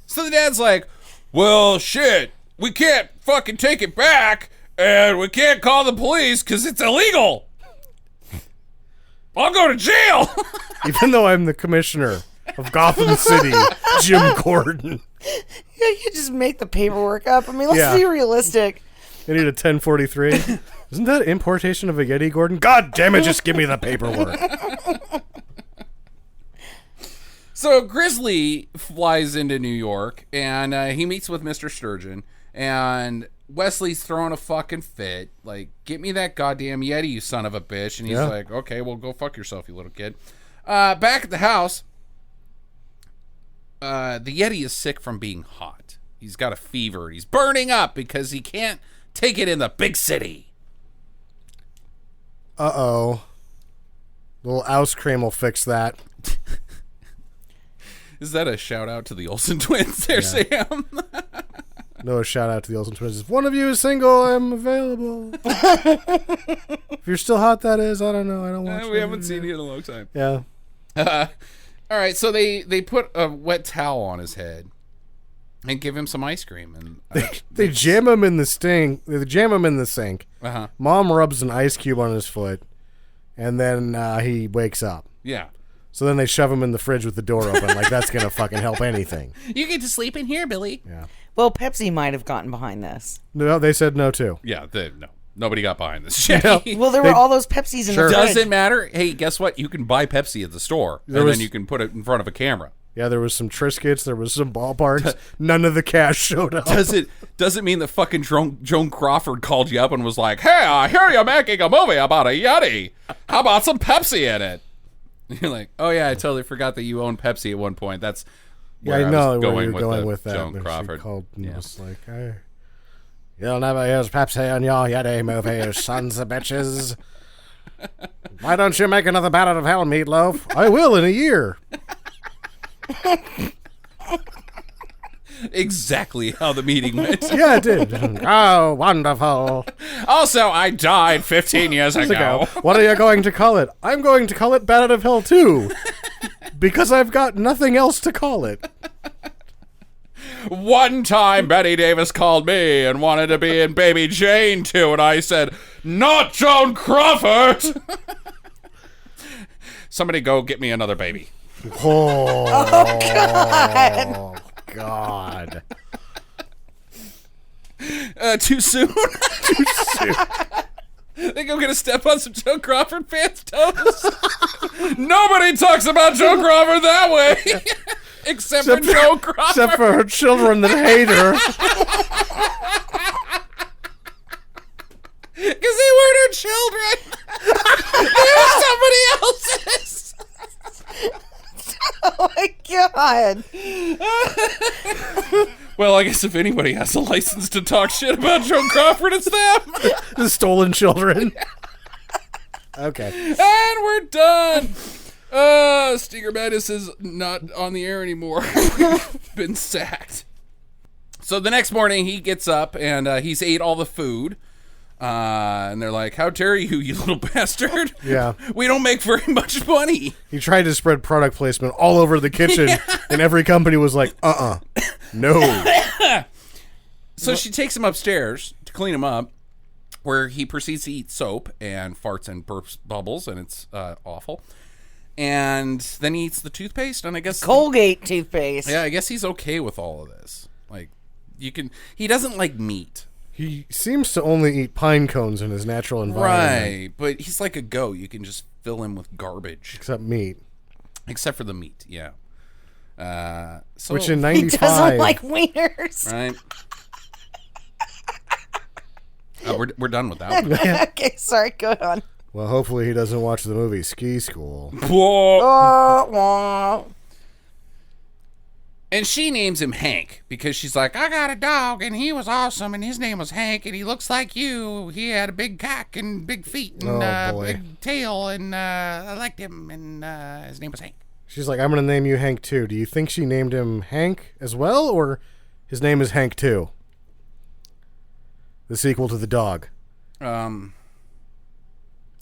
Speaker 1: So the dad's like, well, shit, we can't fucking take it back, and we can't call the police because it's illegal. I'll go to jail.
Speaker 9: Even though I'm the commissioner of Gotham City, Jim Gordon.
Speaker 8: Yeah, you just make the paperwork up. I mean, let's
Speaker 9: Yeah.
Speaker 8: be realistic.
Speaker 9: I need a 1043. Isn't that importation of a Yeti, Gordon? God damn it, just give me the paperwork.
Speaker 1: So Grizzly flies into New York, and he meets with Mr. Sturgeon, and Wesley's throwing a fucking fit. Like, get me that goddamn Yeti, you son of a bitch. And he's like, okay, well, go fuck yourself, you little kid. Back at the house, the Yeti is sick from being hot. He's got a fever. He's burning up because he can't take it in the big city.
Speaker 9: Uh-oh. Little ice cream will fix that.
Speaker 1: Is that a shout out to the Olsen twins there, Sam?
Speaker 9: No, a shout out to the Olsen twins. If one of you is single, I'm available. If you're still hot, that is. I don't know. I don't watch
Speaker 1: We haven't seen you in a long time.
Speaker 9: Yeah.
Speaker 1: All right, so they put a wet towel on his head and give him some ice cream, and
Speaker 9: They jam him in the sink. They jam him in the sink.
Speaker 1: uh-huh.
Speaker 9: Mom rubs an ice cube on his foot, and then he wakes up.
Speaker 1: Yeah.
Speaker 9: So then they shove him in the fridge with the door open. Like, that's going to fucking help anything.
Speaker 1: You get to sleep in here, Billy.
Speaker 9: Yeah.
Speaker 8: Well, Pepsi might have gotten behind this.
Speaker 9: No, they said no, too.
Speaker 1: Yeah, no. Nobody got behind this shit.
Speaker 8: Well, there were all those Pepsis in the fridge.
Speaker 1: Doesn't matter. Hey, guess what? You can buy Pepsi at the store, and
Speaker 9: was-
Speaker 1: then you can put it in front of a camera.
Speaker 9: Yeah, there was some Triscuits. There was some ballparks. None of the cash showed up.
Speaker 1: Doesn't mean that fucking Joan Crawford called you up and was like, hey, I hear you're making a movie about a Yeti. How about some Pepsi in it? You're like, oh, yeah, I totally forgot that you owned Pepsi at one point. That's where
Speaker 9: I know
Speaker 1: was
Speaker 9: where
Speaker 1: going
Speaker 9: you're going with that.
Speaker 1: Joan
Speaker 9: But
Speaker 1: Crawford.
Speaker 9: She called and was like, hey, you'll never use Pepsi in your Yeti movie, you sons of bitches. Why don't you make another Bat Out of Hell, Meatloaf? I will in a year.
Speaker 1: Exactly how the meeting went.
Speaker 9: Yeah, it did. Oh, wonderful.
Speaker 1: Also, I died 15 years ago.
Speaker 9: What are you going to call it? I'm going to call it Bat Out of Hell 2. Because I've got nothing else to call it.
Speaker 1: One time, Betty Davis called me and wanted to be in Baby Jane too, and I said, not Joan Crawford! Somebody go get me another baby.
Speaker 9: Oh, God.
Speaker 1: Too soon? Too soon. Think I'm gonna step on some Joan Crawford fans' toes? Nobody talks about Joan Crawford that way. Except for Joe Crawford.
Speaker 9: Except for her children that hate her.
Speaker 1: Because they weren't her children. They were somebody else's.
Speaker 8: Oh my god.
Speaker 1: Well, I guess if anybody has a license to talk shit about Joe Crawford, it's them.
Speaker 9: The stolen children. Okay.
Speaker 1: And we're done. Stinger Madness is not on the air anymore. Been sacked. So the next morning he gets up and he's ate all the food. And they're like, how dare you little bastard?
Speaker 9: Yeah.
Speaker 1: We don't make very much money.
Speaker 9: He tried to spread product placement all over the kitchen, and every company was like, no.
Speaker 1: So she takes him upstairs to clean him up, where he proceeds to eat soap and farts and burps bubbles, and it's awful. And then he eats the toothpaste, and I guess...
Speaker 8: Colgate toothpaste.
Speaker 1: Yeah, I guess he's okay with all of this. Like, he doesn't like meat.
Speaker 9: He seems to only eat pine cones in his natural environment.
Speaker 1: Right, but he's like a goat. You can just fill him with garbage.
Speaker 9: Except meat.
Speaker 1: Except for the meat, yeah. So,
Speaker 9: Which in
Speaker 8: He
Speaker 9: 95...
Speaker 8: doesn't like wieners.
Speaker 1: right? We're done with that one.
Speaker 8: Okay, sorry, go on.
Speaker 9: Well, hopefully he doesn't watch the movie Ski School.
Speaker 1: And she names him Hank because she's like, I got a dog and he was awesome and his name was Hank and he looks like you. He had a big cock and big feet and big tail and I liked him and his name was Hank.
Speaker 9: She's like, I'm going to name you Hank too. Do you think she named him Hank as well, or his name is Hank too? The sequel to the dog.
Speaker 8: I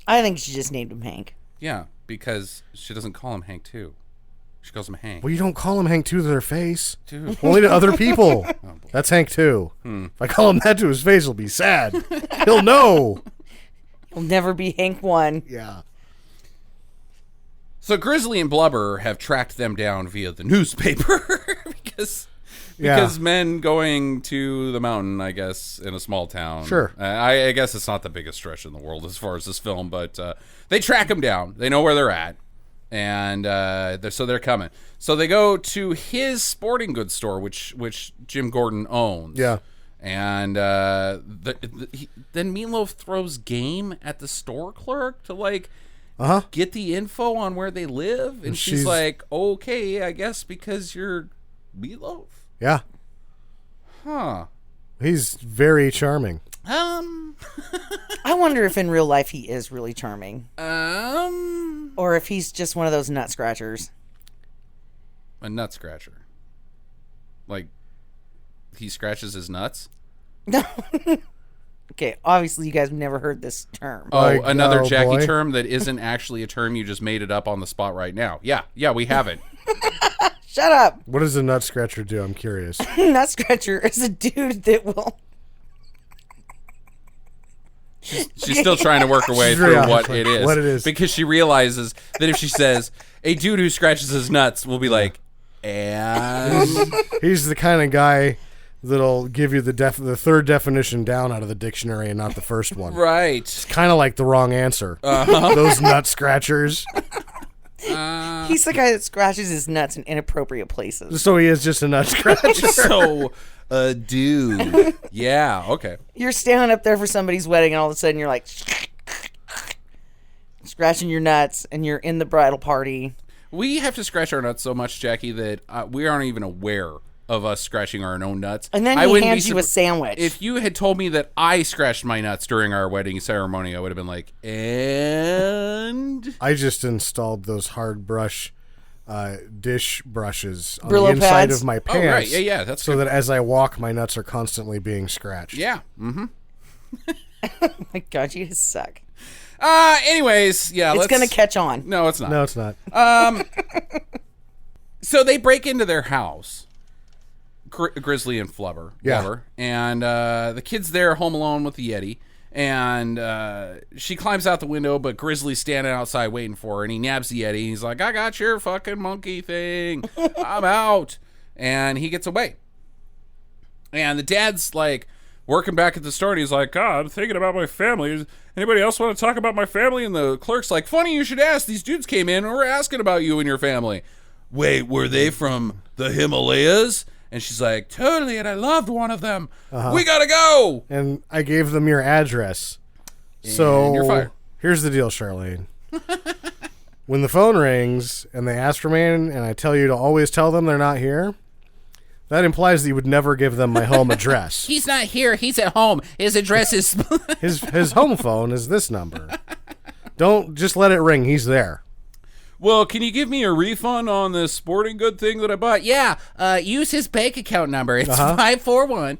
Speaker 8: think she just named him Hank.
Speaker 1: Yeah, because she doesn't call him Hank too. She calls him Hank.
Speaker 9: Well, you don't call him Hank 2 to their face.
Speaker 1: Dude.
Speaker 9: Only to other people. That's Hank 2. If I call him that to his face, he'll be sad. He'll know.
Speaker 8: He'll never be Hank 1.
Speaker 9: Yeah.
Speaker 1: So Grizzly and Blubber have tracked them down via the newspaper because men going to the mountain, I guess, in a small town.
Speaker 9: Sure.
Speaker 1: I guess it's not the biggest stretch in the world as far as this film, but they track them down. They know where they're at. And they're coming. So they go to his sporting goods store, which Jim Gordon owns.
Speaker 9: Yeah.
Speaker 1: And then Meatloaf throws game at the store clerk to get the info on where they live, and she's like, "Okay, I guess because you're Meatloaf."
Speaker 9: Yeah.
Speaker 1: Huh.
Speaker 9: He's very charming.
Speaker 8: I wonder if in real life he is really charming. Or if he's just one of those nut scratchers.
Speaker 1: A nut scratcher. Like, he scratches his nuts?
Speaker 8: No. Okay, obviously you guys have never heard this term.
Speaker 1: Oh, another
Speaker 9: oh,
Speaker 1: Jackie
Speaker 9: boy.
Speaker 1: term that isn't actually a term, you just made it up on the spot right now. Yeah, we have it.
Speaker 8: Shut up.
Speaker 9: What does a nut scratcher do? I'm curious.
Speaker 8: Nut scratcher is a dude that will...
Speaker 1: She's still trying to work her way through what it is. Because she realizes that if she says, a dude who scratches his nuts, will be like, and...
Speaker 9: He's the kind of guy that'll give you the third definition down out of the dictionary and not the first one.
Speaker 1: Right.
Speaker 9: It's kind of like the wrong answer. Those nut scratchers.
Speaker 8: He's the guy that scratches his nuts in inappropriate places.
Speaker 9: So he is just a nut scratcher.
Speaker 1: So, dude. Yeah, okay.
Speaker 8: You're standing up there for somebody's wedding and all of a sudden you're like... scratching your nuts and you're in the bridal party.
Speaker 1: We have to scratch our nuts so much, Jackie, that we aren't even aware of us scratching our own nuts.
Speaker 8: And then he hands you a sandwich.
Speaker 1: If you had told me that I scratched my nuts during our wedding ceremony, I would have been like, and...
Speaker 9: I just installed those hard brush dish brushes on
Speaker 8: Brillo
Speaker 9: the inside
Speaker 8: pads?
Speaker 9: of my pants.
Speaker 1: Oh, right. Yeah, that's
Speaker 9: so
Speaker 1: good.
Speaker 9: that as I walk, my nuts are constantly being scratched.
Speaker 1: Yeah, mm-hmm.
Speaker 8: Oh my God, you just suck.
Speaker 1: Anyways, yeah,
Speaker 8: It's going to catch on.
Speaker 1: No, it's not.
Speaker 9: No, it's not.
Speaker 1: So they break into their house, Grizzly and Flubber, and the kid's there home alone with the Yeti, and she climbs out the window, but Grizzly's standing outside waiting for her, and he nabs the Yeti, and he's like, I got your fucking monkey thing, I'm out, and he gets away. And the dad's like working back at the store, and he's like, God, I'm thinking about my family. Anybody else want to talk about my family? And the clerk's like, funny you should ask, these dudes came in and were asking about you and your family. wait, were they from the Himalayas? And she's like, totally, and I loved one of them. We gotta go.
Speaker 9: And I gave them your address. So
Speaker 1: And you're fired.
Speaker 9: Here's the deal, Charlene. When the phone rings and they ask for me and I tell you to always tell them they're not here, that implies that you would never give them my home address.
Speaker 1: He's not here. He's at home. His address is...
Speaker 9: His home phone is this number. Don't just let it ring. He's there.
Speaker 1: Well, can you give me a refund on this sporting good thing that I bought? Yeah, use his bank account number. It's 541.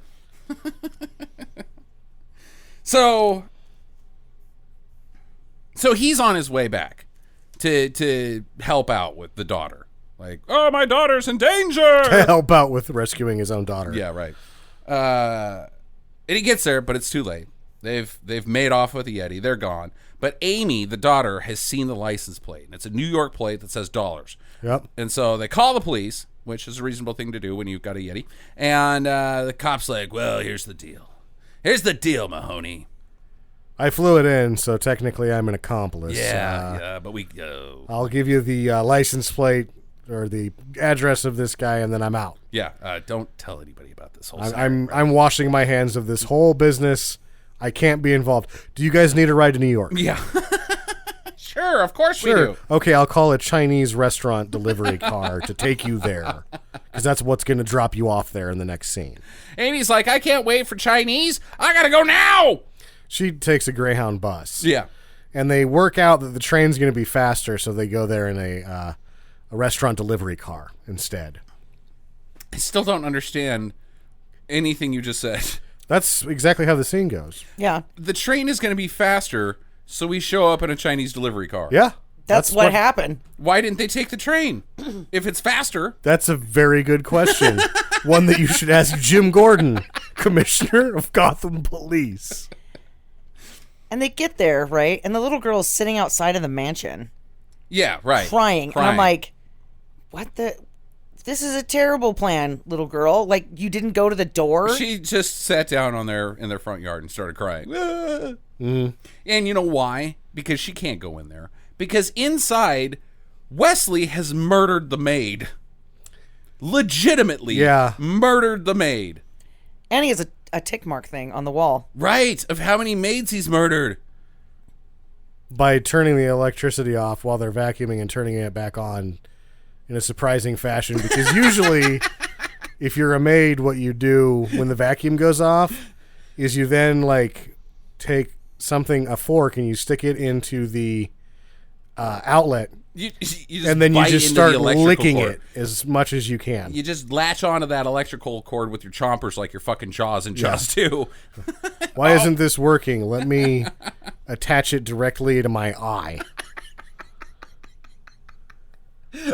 Speaker 1: So he's on his way back to help out with the daughter. Like, oh, my daughter's in danger.
Speaker 9: To help out with rescuing his own daughter.
Speaker 1: Yeah, right. And he gets there, but it's too late. They've made off with the Yeti. They're gone. But Amy, the daughter, has seen the license plate. And it's a New York plate that says dollars.
Speaker 9: Yep.
Speaker 1: And so they call the police, which is a reasonable thing to do when you've got a Yeti. And the cop's like, well, here's the deal. Here's the deal, Mahoney.
Speaker 9: I flew it in, so technically I'm an accomplice.
Speaker 1: Yeah, but we go.
Speaker 9: I'll give you the license plate or the address of this guy, and then I'm out.
Speaker 1: Yeah, don't tell anybody about this whole
Speaker 9: I'm washing my hands of this whole business. I can't be involved. Do you guys need a ride to New York?
Speaker 1: Yeah. Sure, of course we do.
Speaker 9: Okay, I'll call a Chinese restaurant delivery car to take you there, because that's what's going to drop you off there in the next scene.
Speaker 1: Amy's like, I can't wait for Chinese. I gotta go now.
Speaker 9: She takes a Greyhound bus.
Speaker 1: Yeah.
Speaker 9: And they work out that the train's going to be faster, so they go there in a restaurant delivery car instead.
Speaker 1: I still don't understand anything you just said.
Speaker 9: That's exactly how the scene goes.
Speaker 8: Yeah.
Speaker 1: The train is going to be faster, so we show up in a Chinese delivery car.
Speaker 9: Yeah.
Speaker 8: That's what happened.
Speaker 1: Why didn't they take the train? If it's faster.
Speaker 9: That's a very good question. One that you should ask Jim Gordon, Commissioner of Gotham Police.
Speaker 8: And they get there, right? And the little girl is sitting outside of the mansion.
Speaker 1: Yeah, right.
Speaker 8: Crying. And I'm like, what the... This is a terrible plan, little girl. Like, you didn't go to the door?
Speaker 1: She just sat down in their front yard and started crying. And you know why? Because she can't go in there. Because inside, Wesley has murdered the maid. Legitimately murdered the maid.
Speaker 8: And he has a tick mark thing on the wall.
Speaker 1: Right, of how many maids he's murdered.
Speaker 9: By turning the electricity off while they're vacuuming and turning it back on in a surprising fashion. Because usually, if you're a maid, what you do when the vacuum goes off is you then, like, take a fork, and you stick it into the outlet.
Speaker 1: You just
Speaker 9: and then you
Speaker 1: bite
Speaker 9: just
Speaker 1: into
Speaker 9: start
Speaker 1: the electrical
Speaker 9: licking
Speaker 1: cord.
Speaker 9: it as much as you can.
Speaker 1: You just latch onto that electrical cord with your chompers like your fucking Jaws in Jaws 2.
Speaker 9: Why isn't this working? Let me attach it directly to my eye.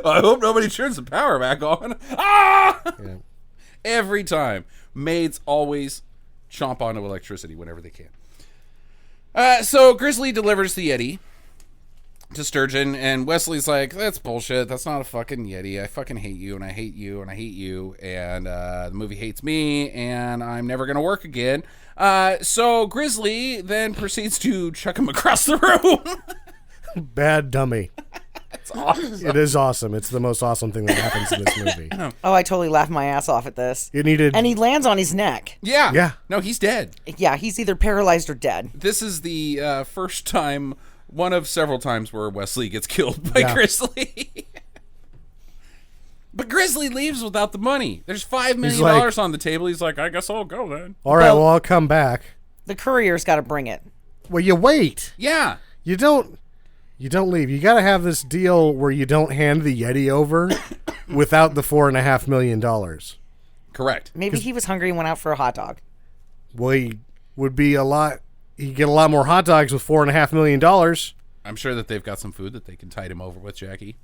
Speaker 1: I hope nobody turns the power back on. Ah!
Speaker 9: Yeah.
Speaker 1: Every time. Maids always chomp onto electricity whenever they can. So Grizzly delivers the Yeti to Sturgeon, and Wesley's like, that's bullshit. That's not a fucking Yeti. I fucking hate you, and I hate you, and I hate you, and the movie hates me, and I'm never going to work again. So Grizzly then proceeds to chuck him across the room.
Speaker 9: Bad dummy.
Speaker 1: It's awesome.
Speaker 9: It is awesome. It's the most awesome thing that happens in this movie.
Speaker 8: Oh, I totally laughed my ass off at this.
Speaker 9: It needed...
Speaker 8: And he lands on his neck.
Speaker 1: Yeah.
Speaker 9: Yeah.
Speaker 1: No, he's dead.
Speaker 8: Yeah, he's either paralyzed or dead.
Speaker 1: This is the first time, one of several times where Wesley gets killed by Grizzly. But Grizzly leaves without the money. There's $5 million on the table. He's like, I guess I'll go then.
Speaker 9: All right, well, I'll come back.
Speaker 8: The courier's got to bring it.
Speaker 9: Well, you wait.
Speaker 1: Yeah.
Speaker 9: You don't leave. You got to have this deal where you don't hand the Yeti over without the $4.5 million.
Speaker 1: Correct.
Speaker 8: Maybe he was hungry and went out for a hot dog.
Speaker 9: Well, he would be he'd get a lot more hot dogs with $4.5 million.
Speaker 1: I'm sure that they've got some food that they can tide him over with, Jackie.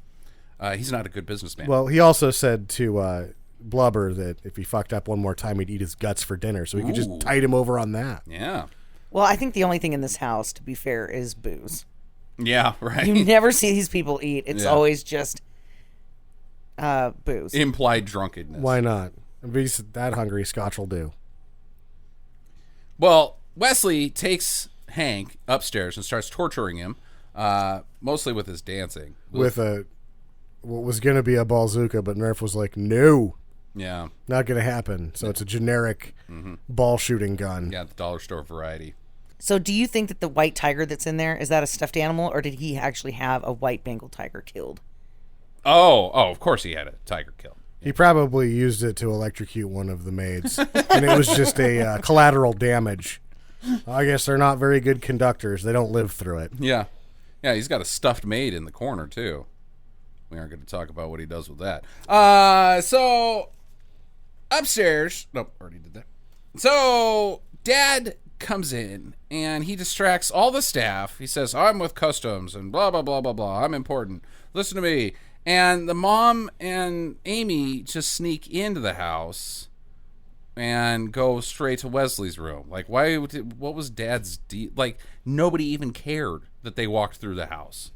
Speaker 1: He's not a good businessman.
Speaker 9: Well, he also said to Blubber that if he fucked up one more time, he'd eat his guts for dinner. So he could just tide him over on that.
Speaker 1: Yeah.
Speaker 8: Well, I think the only thing in this house, to be fair, is booze.
Speaker 1: Yeah, right.
Speaker 8: You never see these people eat. It's always just booze.
Speaker 1: Implied drunkenness.
Speaker 9: Why not? If he's that hungry, Scotch will do.
Speaker 1: Well, Wesley takes Hank upstairs and starts torturing him, mostly with his dancing.
Speaker 9: With a what was going to be a bazooka, but Nerf was like, no,
Speaker 1: Yeah.
Speaker 9: not going to happen. So it's a generic ball shooting gun.
Speaker 1: Yeah, the dollar store variety.
Speaker 8: So do you think that the white tiger that's in there, is that a stuffed animal, or did he actually have a white Bengal tiger killed?
Speaker 1: Oh, of course he had a tiger killed.
Speaker 9: He probably used it to electrocute one of the maids, and it was just a collateral damage. I guess they're not very good conductors. They don't live through it.
Speaker 1: Yeah. Yeah, he's got a stuffed maid in the corner, too. We aren't going to talk about what he does with that. So, upstairs. Nope, already did that. So, Dad comes in, and he distracts all the staff. He says, I'm with customs, and blah, blah, blah, blah, blah. I'm important. Listen to me. And the mom and Amy just sneak into the house and go straight to Wesley's room. Like, what was Dad's deal? Like, nobody even cared that they walked through the house.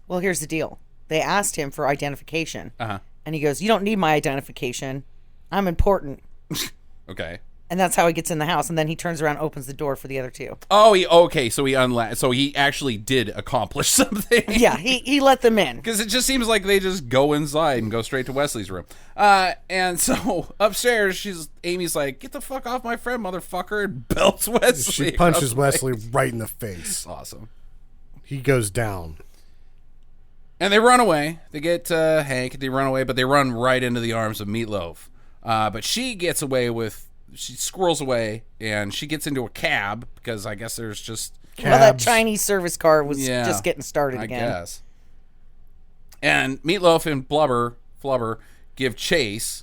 Speaker 8: Well, here's the deal. They asked him for identification.
Speaker 1: Uh-huh.
Speaker 8: And he goes, you don't need my identification. I'm important.
Speaker 1: Okay.
Speaker 8: And that's how he gets in the house. And then he turns around and opens the door for the other two.
Speaker 1: Oh, so he actually did accomplish something.
Speaker 8: Yeah, he let them in.
Speaker 1: Because it just seems like they just go inside and go straight to Wesley's room. And so upstairs, Amy's like, get the fuck off my friend, motherfucker, and belts Wesley.
Speaker 9: She punches Wesley right in the face.
Speaker 1: Awesome.
Speaker 9: He goes down.
Speaker 1: And they run away. They get Hank, they run away, but they run right into the arms of Meatloaf. But she gets away she squirrels away, and she gets into a cab, because I guess there's just...
Speaker 8: Well, that Chinese service car was just getting started again.
Speaker 1: I guess. And Meatloaf and Flubber give chase,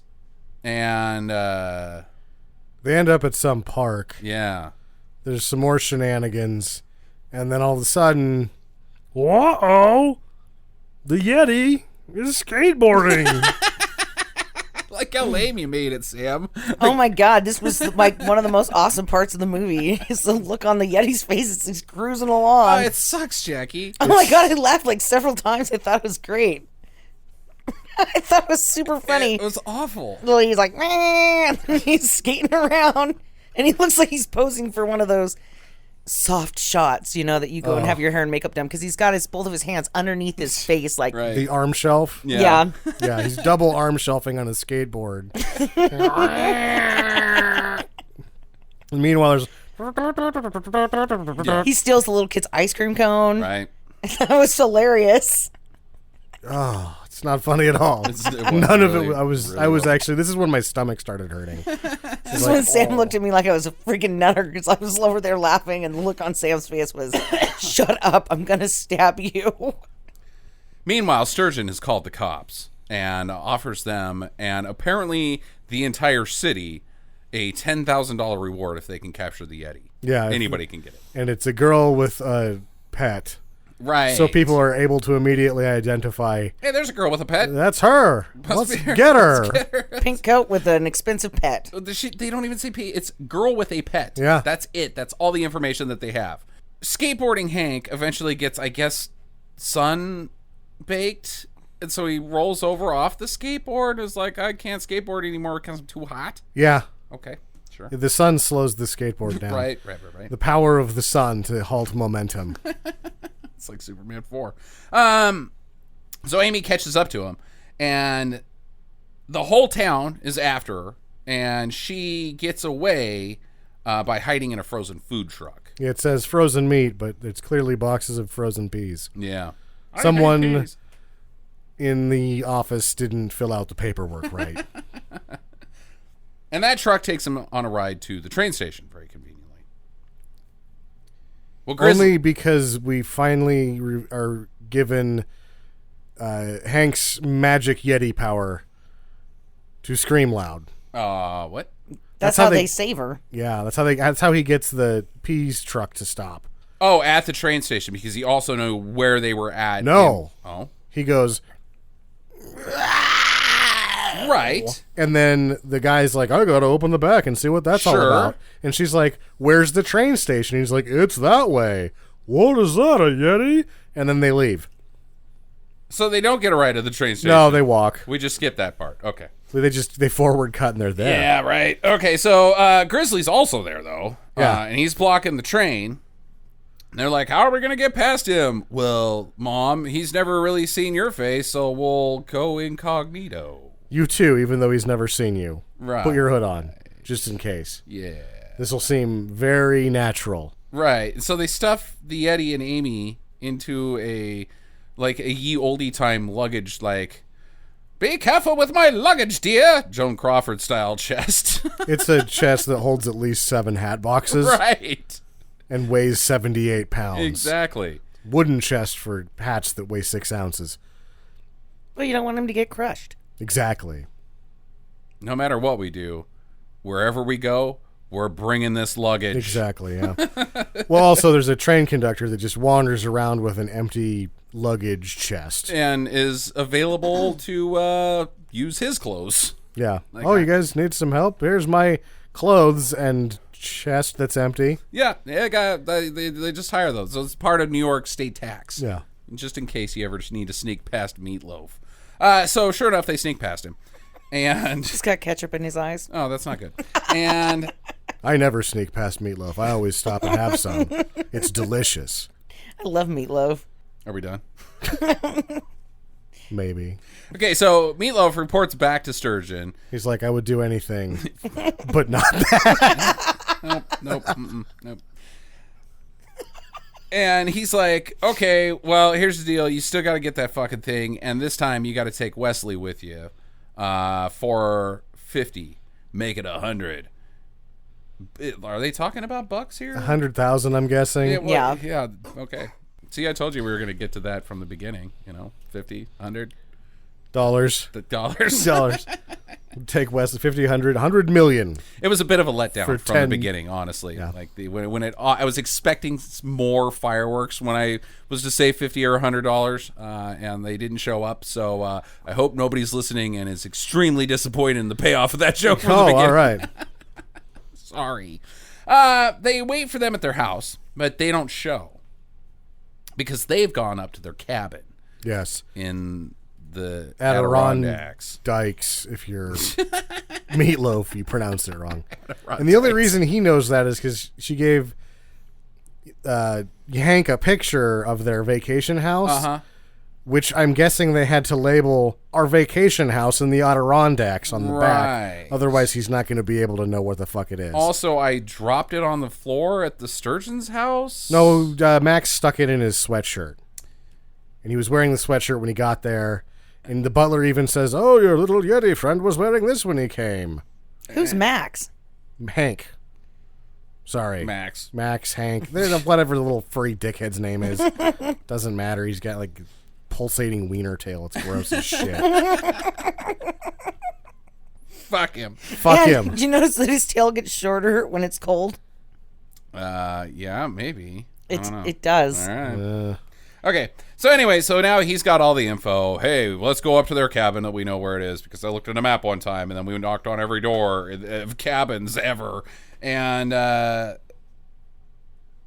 Speaker 1: and
Speaker 9: they end up at some park.
Speaker 1: Yeah.
Speaker 9: There's some more shenanigans, and then all of a sudden, uh-oh, the Yeti is skateboarding.
Speaker 1: Like how lame you made it, Sam.
Speaker 8: Oh my God, this was like one of the most awesome parts of the movie. Is the look on the Yeti's face as he's cruising along.
Speaker 1: Oh, it sucks, Jackie.
Speaker 8: Oh my God, I laughed like several times. I thought it was great. I thought it was super funny.
Speaker 1: It was awful.
Speaker 8: Well, he's like, man, he's skating around, and he looks like he's posing for one of those soft shots, that you go and have your hair and makeup done, because he's got both of his hands underneath his face, like
Speaker 1: Right.
Speaker 9: The arm shelf.
Speaker 8: yeah.
Speaker 9: Yeah, he's double arm shelving on his skateboard. And meanwhile, there's
Speaker 8: He steals the little kid's ice cream cone.
Speaker 1: Right.
Speaker 8: That was hilarious.
Speaker 9: it's not funny at all. None of it. I was
Speaker 1: really
Speaker 9: actually. This is when my stomach started hurting.
Speaker 8: This is when Sam looked at me like I was a freaking nutter, because I was over there laughing, and the look on Sam's face was, shut up, I'm going to stab you.
Speaker 1: Meanwhile, Sturgeon has called the cops and offers them, and apparently the entire city, a $10,000 reward if they can capture the Yeti.
Speaker 9: Yeah,
Speaker 1: Anybody can get it.
Speaker 9: And it's a girl with a pet.
Speaker 1: Right.
Speaker 9: So people are able to immediately identify.
Speaker 1: Hey, there's a girl with a pet.
Speaker 9: That's her. Let's get her.
Speaker 8: Pink coat with an expensive pet.
Speaker 1: They don't even say P. It's girl with a pet.
Speaker 9: Yeah.
Speaker 1: That's it. That's all the information that they have. Skateboarding Hank eventually gets, I guess, sun baked. And so he rolls over off the skateboard and is like, I can't skateboard anymore because I'm too hot.
Speaker 9: Yeah.
Speaker 1: Okay. Sure.
Speaker 9: The sun slows the skateboard down.
Speaker 1: Right.
Speaker 9: The power of the sun to halt momentum.
Speaker 1: It's like Superman 4. So Amy catches up to him, and the whole town is after her, and she gets away by hiding in a frozen food truck.
Speaker 9: Yeah, it says frozen meat, but it's clearly boxes of frozen peas.
Speaker 1: Yeah.
Speaker 9: Someone in the office didn't fill out the paperwork right.
Speaker 1: And that truck takes him on a ride to the train station, very conveniently. Well,
Speaker 9: Only because we finally are given Hank's magic Yeti power to scream loud.
Speaker 1: What?
Speaker 8: That's how they save her.
Speaker 9: Yeah, that's how he gets the peas truck to stop.
Speaker 1: Oh, at the train station, because he also knew where they were at.
Speaker 9: No.
Speaker 1: Oh.
Speaker 9: He goes,
Speaker 1: Right.
Speaker 9: and then the guy's like, I gotta open the back and see what that's all
Speaker 1: Sure.
Speaker 9: about. And she's like, where's the train station? He's like, it's that way. What is that, a Yeti? And then they leave.
Speaker 1: So they don't get a ride to the train station.
Speaker 9: No, they walk.
Speaker 1: We just skip that part. Okay.
Speaker 9: They forward cut and they're there.
Speaker 1: Yeah, right. Okay, so Grizzly's also there, though.
Speaker 9: Yeah.
Speaker 1: And he's blocking the train. And they're like, how are we going to get past him? Well, Mom, he's never really seen your face, so we'll go incognito.
Speaker 9: You too, even though he's never seen you.
Speaker 1: Right.
Speaker 9: Put your hood on, just in case.
Speaker 1: Yeah.
Speaker 9: This will seem very natural.
Speaker 1: Right. So they stuff the Yeti and Amy into a ye olde time luggage, like, be careful with my luggage, dear, Joan Crawford style chest.
Speaker 9: It's a chest that holds at least 7 hat boxes.
Speaker 1: Right.
Speaker 9: And weighs 78 pounds.
Speaker 1: Exactly.
Speaker 9: Wooden chest for hats that weigh 6 ounces.
Speaker 8: Well, you don't want him to get crushed.
Speaker 9: Exactly.
Speaker 1: No matter what we do, wherever we go, we're bringing this luggage.
Speaker 9: Exactly, yeah. Well, also, there's a train conductor that just wanders around with an empty luggage chest.
Speaker 1: And is available to use his clothes.
Speaker 9: Yeah.
Speaker 1: Like
Speaker 9: you guys need some help? Here's my clothes and chest that's empty.
Speaker 1: Yeah, they just hire those. So it's part of New York state tax.
Speaker 9: Yeah.
Speaker 1: Just in case you ever need to sneak past Meatloaf. So sure enough, they sneak past him. And
Speaker 8: He's got ketchup in his eyes.
Speaker 1: oh, that's not good. And
Speaker 9: I never sneak past Meatloaf. I always stop and have some. It's delicious.
Speaker 8: I love Meatloaf.
Speaker 1: are we done?
Speaker 9: Maybe.
Speaker 1: Okay, so Meatloaf reports back to Sturgeon.
Speaker 9: He's like, I would do anything, but not that.
Speaker 1: Nope. Nope. And he's like, okay, well, here's the deal. You still got to get that fucking thing. And this time you got to take Wesley with you for 50. Make it 100. Are they talking about bucks here?
Speaker 9: 100,000, I'm guessing.
Speaker 1: Yeah. Okay. See, I told you we were going to get to that from the beginning. 50, 100.
Speaker 9: Dollars.
Speaker 1: The dollars.
Speaker 9: Dollars. Take Wesley 50, 100, 100 million.
Speaker 1: It was a bit of a letdown
Speaker 9: For
Speaker 1: from
Speaker 9: 10
Speaker 1: the beginning, honestly.
Speaker 9: Yeah.
Speaker 1: Like I was expecting more fireworks when I was to say $50 or $100, and they didn't show up. So I hope nobody's listening and is extremely disappointed in the payoff of that joke from the beginning.
Speaker 9: All right.
Speaker 1: Sorry. They wait for them at their house, but they don't show because they've gone up to their cabin
Speaker 9: Yes.
Speaker 1: in the
Speaker 9: Adirondacks.
Speaker 1: Adirondacks.
Speaker 9: If you're Meatloaf, you pronounced it wrong. And the only reason he knows that is because she gave Hank a picture of their vacation house, which I'm guessing they had to label our vacation house in the Adirondacks on the back. Otherwise, he's not going to be able to know what the fuck it is.
Speaker 1: Also, I dropped it on the floor at the Sturgeon's house.
Speaker 9: No, Max stuck it in his sweatshirt. And he was wearing the sweatshirt when he got there. And the butler even says, "Oh, your little Yeti friend was wearing this when he came."
Speaker 8: Who's Max?
Speaker 9: Hank. Sorry.
Speaker 1: Max,
Speaker 9: Hank. Whatever the little furry dickhead's name is. Doesn't matter. He's got like pulsating wiener tail. It's gross as shit.
Speaker 1: Fuck him.
Speaker 9: Fuck him.
Speaker 8: Did you notice that his tail gets shorter when it's cold?
Speaker 1: Yeah, maybe.
Speaker 8: It does.
Speaker 1: All right. Okay, so anyway, now he's got all the info. Hey, let's go up to their cabin that we know where it is because I looked at a map one time and then we knocked on every door of cabins ever. And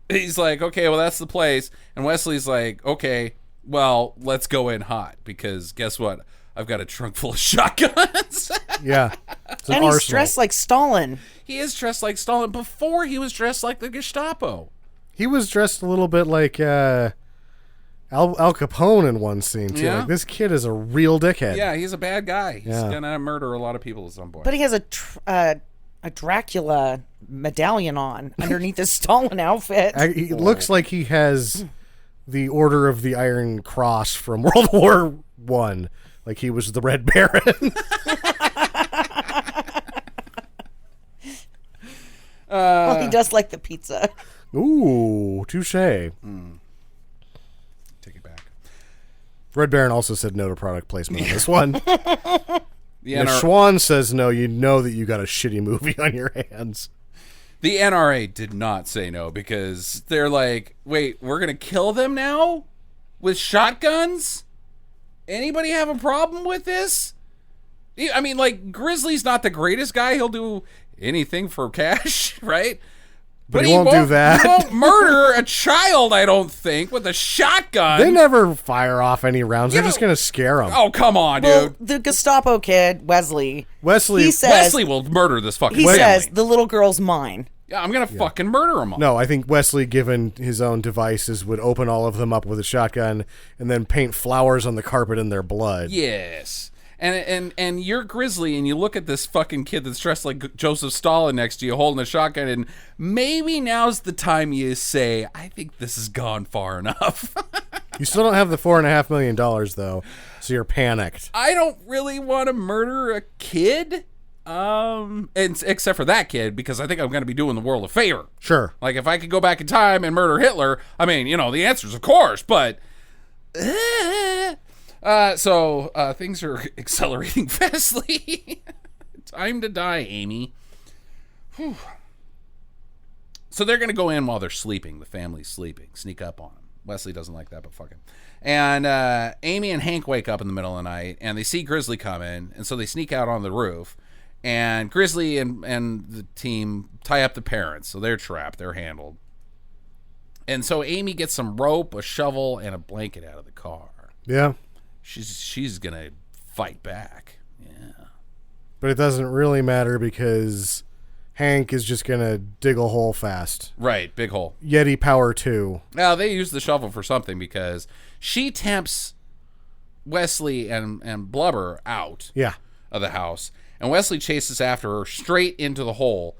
Speaker 1: he's like, okay, well, that's the place. And Wesley's like, okay, well, let's go in hot because guess what? I've got a trunk full of shotguns.
Speaker 9: Yeah. It's an
Speaker 8: And he's
Speaker 9: arsenal.
Speaker 8: dressed like Stalin.
Speaker 1: He is dressed like Stalin. Before, he was dressed like the Gestapo.
Speaker 9: He was dressed a little bit like Al Capone in one scene, too.
Speaker 1: Yeah.
Speaker 9: Like, this kid is a real dickhead.
Speaker 1: Yeah, he's a bad guy. He's
Speaker 9: Yeah.
Speaker 1: going to murder a lot of people at some point.
Speaker 8: But he has a Dracula medallion on underneath his Stalin outfit.
Speaker 9: He looks like he has the Order of the Iron Cross from World War I. Like he was the Red Baron.
Speaker 8: Well, he does like the pizza.
Speaker 9: Ooh, touche.
Speaker 1: Take it back.
Speaker 9: Red Baron also said no to product placement on this one.
Speaker 1: The
Speaker 9: If
Speaker 1: NRA,
Speaker 9: Schwann says no, you know that you got a shitty movie on your hands.
Speaker 1: the NRA did not say no because they're like, wait, we're going to kill them now with shotguns? Anybody have a problem with this? I mean, like, Grizzly's not the greatest guy. He'll do anything for cash, right?
Speaker 9: But he won't do that.
Speaker 1: He won't murder a child, I don't think, with a shotgun.
Speaker 9: They never fire off any rounds. They're
Speaker 1: You
Speaker 9: just
Speaker 1: know-
Speaker 9: going to scare them.
Speaker 1: Oh, come on,
Speaker 8: Well,
Speaker 1: dude.
Speaker 8: the Gestapo kid, Wesley,
Speaker 9: Wesley,
Speaker 8: he says,
Speaker 1: Wesley will murder this fucking
Speaker 8: he
Speaker 1: family.
Speaker 8: says, the little girl's mine.
Speaker 1: Yeah, I'm going to fucking murder them all.
Speaker 9: No, I think Wesley, given his own devices, would open all of them up with a shotgun and then paint flowers on the carpet in their blood.
Speaker 1: Yes. And you're Grizzly, and you look at this fucking kid that's dressed like Joseph Stalin next to you holding a shotgun, and maybe now's the time you say, I think this has gone far enough.
Speaker 9: You still don't have the $4.5 million, though, so you're panicked.
Speaker 1: I don't really want to murder a kid, and except for that kid, because I think I'm going to be doing the world a favor.
Speaker 9: Sure.
Speaker 1: Like, if I could go back in time and murder Hitler, I mean, the answer's of course, but... So things are accelerating fastly. Time to die, Amy. Whew. So they're going to go in while they're sleeping. The family's sleeping. Sneak up on them. Wesley doesn't like that, but fuck him. And Amy and Hank wake up in the middle of the night, and they see Grizzly come in, and so they sneak out on the roof. And Grizzly and the team tie up the parents, so they're trapped. They're handled. And so Amy gets some rope, a shovel, and a blanket out of the car.
Speaker 9: Yeah.
Speaker 1: She's gonna fight back. Yeah.
Speaker 9: But it doesn't really matter because Hank is just gonna dig a hole fast.
Speaker 1: Right, big hole.
Speaker 9: Yeti power 2.
Speaker 1: Now they use the shovel for something because she tempts Wesley and Blubber out of the house, and Wesley chases after her straight into the hole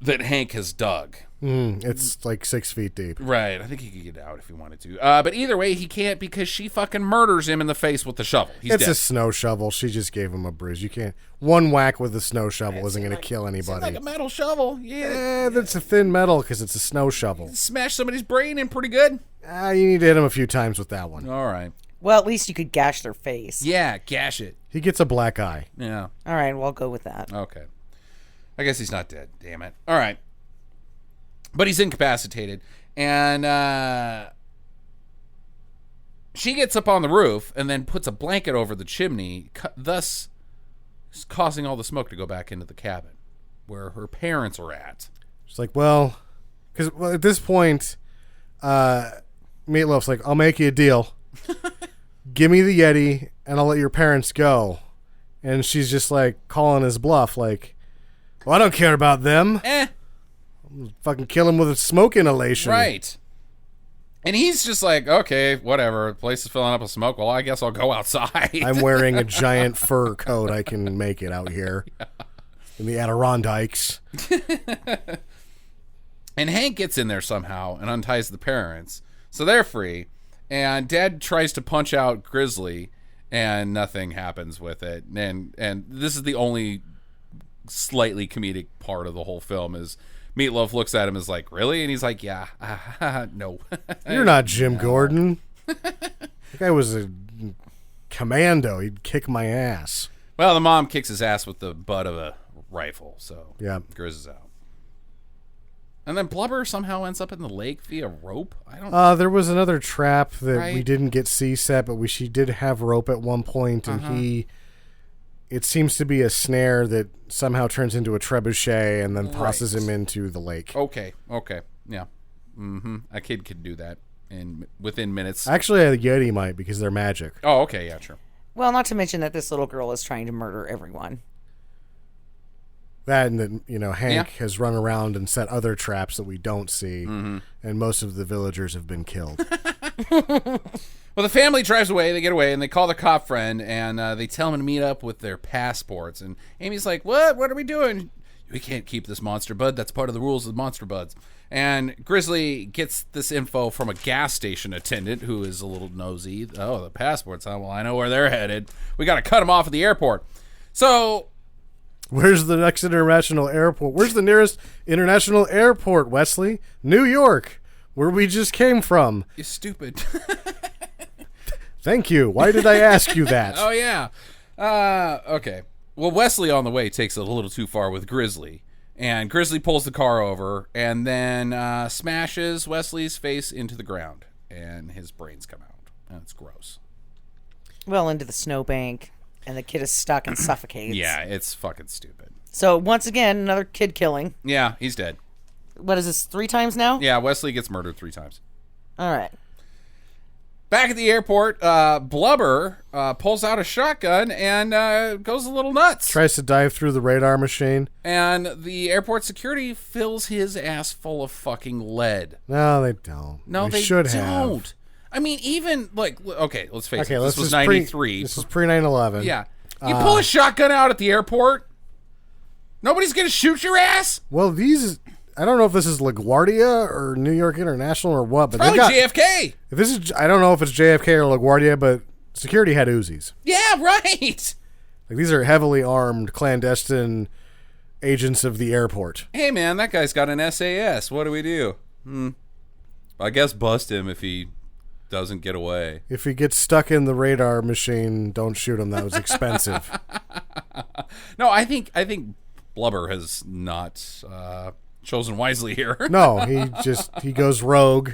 Speaker 1: that Hank has dug.
Speaker 9: It's like 6 feet deep.
Speaker 1: Right, I think he could get out if he wanted to. But either way, he can't because she fucking murders him in the face with the shovel. He's
Speaker 9: It's
Speaker 1: dead.
Speaker 9: a snow shovel. She just gave him a bruise. You can't. One whack with a snow shovel isn't going to kill anybody.
Speaker 1: Like a metal shovel. Yeah.
Speaker 9: That's a thin metal because it's a snow shovel.
Speaker 1: Smash somebody's brain in pretty good.
Speaker 9: You need to hit him a few times with that one.
Speaker 1: All right.
Speaker 8: Well, at least you could gash their face.
Speaker 1: Yeah, gash it.
Speaker 9: He gets a black eye.
Speaker 1: Yeah.
Speaker 8: All right, well, I'll go with that.
Speaker 1: Okay. I guess he's not dead. Damn it. All right. But he's incapacitated. And she gets up on the roof and then puts a blanket over the chimney, thus causing all the smoke to go back into the cabin where her parents are at.
Speaker 9: She's like, well, because at this point, Meatloaf's like, I'll make you a deal. Give me the Yeti and I'll let your parents go. And she's just like calling his bluff, like, well, I don't care about them. Fucking kill him with a smoke inhalation.
Speaker 1: Right. And he's just like, okay, whatever. The place is filling up with smoke. Well, I guess I'll go outside.
Speaker 9: I'm wearing a giant fur coat. I can make it out here. In the Adirondacks.
Speaker 1: And Hank gets in there somehow and unties the parents. So they're free. And Dad tries to punch out Grizzly, and nothing happens with it. And this is the only slightly comedic part of the whole film is Meatloaf looks at him as like, really? And he's like, yeah, no.
Speaker 9: You're not Jim Gordon. That guy was a commando. He'd kick my ass.
Speaker 1: Well, the mom kicks his ass with the butt of a rifle, so
Speaker 9: yeah,
Speaker 1: Grizz is out. And then Blubber somehow ends up in the lake via rope. I don't.
Speaker 9: There was another trap that we didn't get see set, but she did have rope at one point, and it seems to be a snare that somehow turns into a trebuchet and then tosses him into the lake.
Speaker 1: Okay, yeah. A kid could do that within minutes.
Speaker 9: Actually, a Yeti might because they're magic.
Speaker 1: Oh, okay, yeah, sure.
Speaker 8: Well, not to mention that this little girl is trying to murder everyone.
Speaker 9: That and that, Hank has run around and set other traps that we don't see, and most of the villagers have been killed.
Speaker 1: Well, the family drives away. They get away, and they call the cop friend, and they tell him to meet up with their passports. And Amy's like, what? What are we doing? We can't keep this monster bud. That's part of the rules of the monster buds. And Grizzly gets this info from a gas station attendant who is a little nosy. Oh, the passports, huh? Well, I know where they're headed. We got to cut them off at the airport. So...
Speaker 9: Where's the next international airport? Where's the nearest international airport, Wesley? New York, where we just came from.
Speaker 1: You stupid.
Speaker 9: Thank you. Why did I ask you that?
Speaker 1: Oh, yeah. Okay. Well, Wesley on the way takes it a little too far with Grizzly. And Grizzly pulls the car over and then smashes Wesley's face into the ground. And his brains come out. And it's gross.
Speaker 8: Well, into the snowbank. And the kid is stuck and suffocates.
Speaker 1: Yeah, it's fucking stupid.
Speaker 8: So, once again, another kid killing.
Speaker 1: Yeah, he's dead.
Speaker 8: What is this, 3 times now?
Speaker 1: Yeah, Wesley gets murdered 3 times.
Speaker 8: All right.
Speaker 1: Back at the airport, Blubber pulls out a shotgun and goes a little nuts.
Speaker 9: Tries to dive through the radar machine.
Speaker 1: And the airport security fills his ass full of fucking lead.
Speaker 9: No, they don't.
Speaker 1: No, they
Speaker 9: should
Speaker 1: don't.
Speaker 9: have.
Speaker 1: I mean, even, like, okay, let's face it.
Speaker 9: This
Speaker 1: This was 93.
Speaker 9: This was pre 9/11.
Speaker 1: Yeah. You pull a shotgun out at the airport, nobody's going to shoot your ass?
Speaker 9: Well, these... I don't know if this is LaGuardia or New York International or what, but
Speaker 1: Probably
Speaker 9: they got
Speaker 1: JFK.
Speaker 9: If this is, I don't know if it's JFK or LaGuardia, but security had Uzis.
Speaker 1: Yeah, right.
Speaker 9: Like these are heavily armed clandestine agents of the airport.
Speaker 1: Hey, man, that guy's got an SAS. What do we do? I guess bust him if he doesn't get away.
Speaker 9: If he gets stuck in the radar machine, don't shoot him. That was expensive.
Speaker 1: No, I think Blubber has not chosen wisely here.
Speaker 9: No, he goes rogue,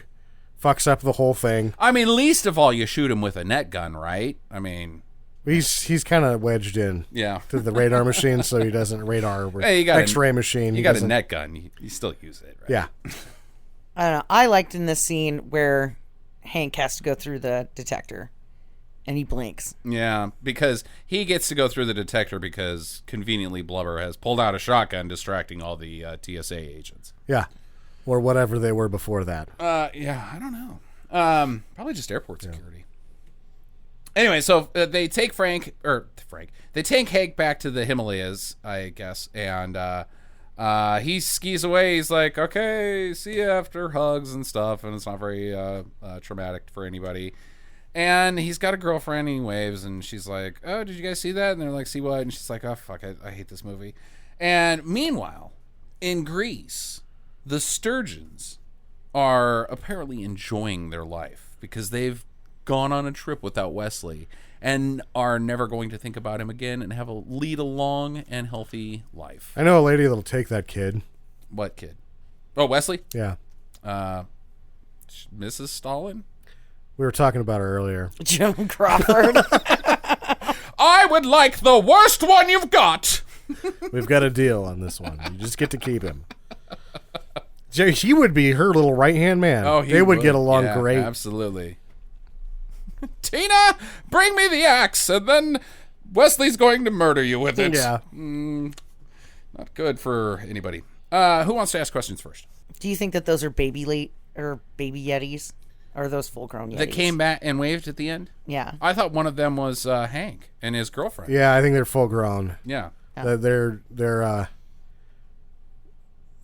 Speaker 9: fucks up the whole thing.
Speaker 1: I mean, least of all, you shoot him with a net gun, right? I mean,
Speaker 9: he's kind of wedged in,
Speaker 1: yeah,
Speaker 9: to the radar machine, so he doesn't radar with
Speaker 1: hey, you got
Speaker 9: X-ray machine.
Speaker 1: You got a net gun, you still use it, right?
Speaker 9: Yeah.
Speaker 8: I don't know. I liked in this scene where Hank has to go through the detector, and he blinks.
Speaker 1: Yeah, because he gets to go through the detector because conveniently Blubber has pulled out a shotgun, distracting all the TSA agents.
Speaker 9: Yeah, or whatever they were before that.
Speaker 1: Yeah, I don't know. Probably just airport security. Anyway, so they take they take Hank back to the Himalayas, I guess, and he skis away. He's like, okay, see you after, hugs and stuff, and it's not very traumatic for anybody. And he's got a girlfriend, and he waves, and she's like, oh, did you guys see that? And they're like, see what? And she's like, oh, fuck, I hate this movie. And meanwhile, in Greece, the Sturgeons are apparently enjoying their life because they've gone on a trip without Wesley and are never going to think about him again and lead a long and healthy life.
Speaker 9: I know a lady that'll take that kid.
Speaker 1: What kid? Oh, Wesley?
Speaker 9: Yeah.
Speaker 1: Mrs. Stalin?
Speaker 9: We were talking about her earlier.
Speaker 8: Joan Crawford.
Speaker 1: I would like the worst one you've got.
Speaker 9: We've got a deal on this one. You just get to keep him. He would be her little right-hand man.
Speaker 1: Oh,
Speaker 9: they would get along great.
Speaker 1: Absolutely. Tina, bring me the axe, and then Wesley's going to murder you with it.
Speaker 9: Yeah.
Speaker 1: Not good for anybody. Who wants to ask questions first?
Speaker 8: Do you think that those are baby Yetis? Or are those full-grown Yetis?
Speaker 1: That came back and waved at the end?
Speaker 8: Yeah.
Speaker 1: I thought one of them was Hank and his girlfriend.
Speaker 9: Yeah, I think they're full grown.
Speaker 1: Yeah.
Speaker 9: They're a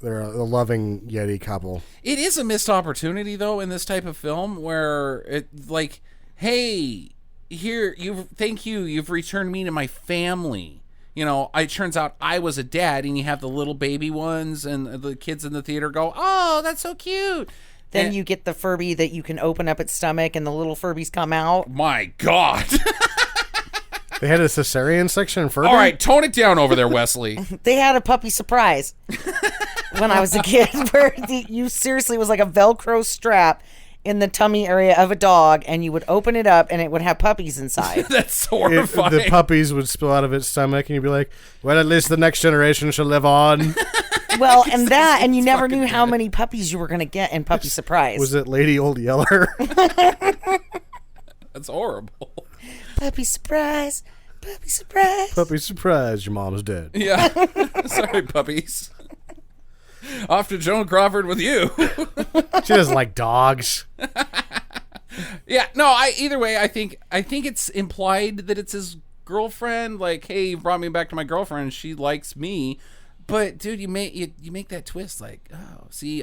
Speaker 9: loving Yeti couple.
Speaker 1: It is a missed opportunity, though, in this type of film where it, like, hey, here, you've returned me to my family. You know, it turns out I was a dad, and you have the little baby ones, and the kids in the theater go, oh, that's so cute.
Speaker 8: Then you get the Furby that you can open up its stomach, and the little Furbies come out.
Speaker 1: My God.
Speaker 9: They had a cesarean section in Furby?
Speaker 1: All right, tone it down over there, Wesley.
Speaker 8: They had a puppy surprise when I was a kid, where you seriously was like a Velcro strap in the tummy area of a dog, and you would open it up, and it would have puppies inside.
Speaker 1: That's horrifying.
Speaker 9: The puppies would spill out of its stomach, and you'd be like, well, at least the next generation shall live on.
Speaker 8: Well, and you never knew how many puppies you were going to get in Puppy Surprise.
Speaker 9: Was it Lady Old Yeller?
Speaker 1: That's horrible.
Speaker 8: Puppy Surprise. Puppy Surprise.
Speaker 9: Puppy surprise, your mom's dead.
Speaker 1: Yeah. Sorry, puppies. Off to Joan Crawford with you.
Speaker 9: She doesn't like dogs.
Speaker 1: Yeah, no, either way, I think it's implied that it's his girlfriend. Like, hey, you brought me back to my girlfriend. She likes me. But dude, you make that twist, like, oh, see,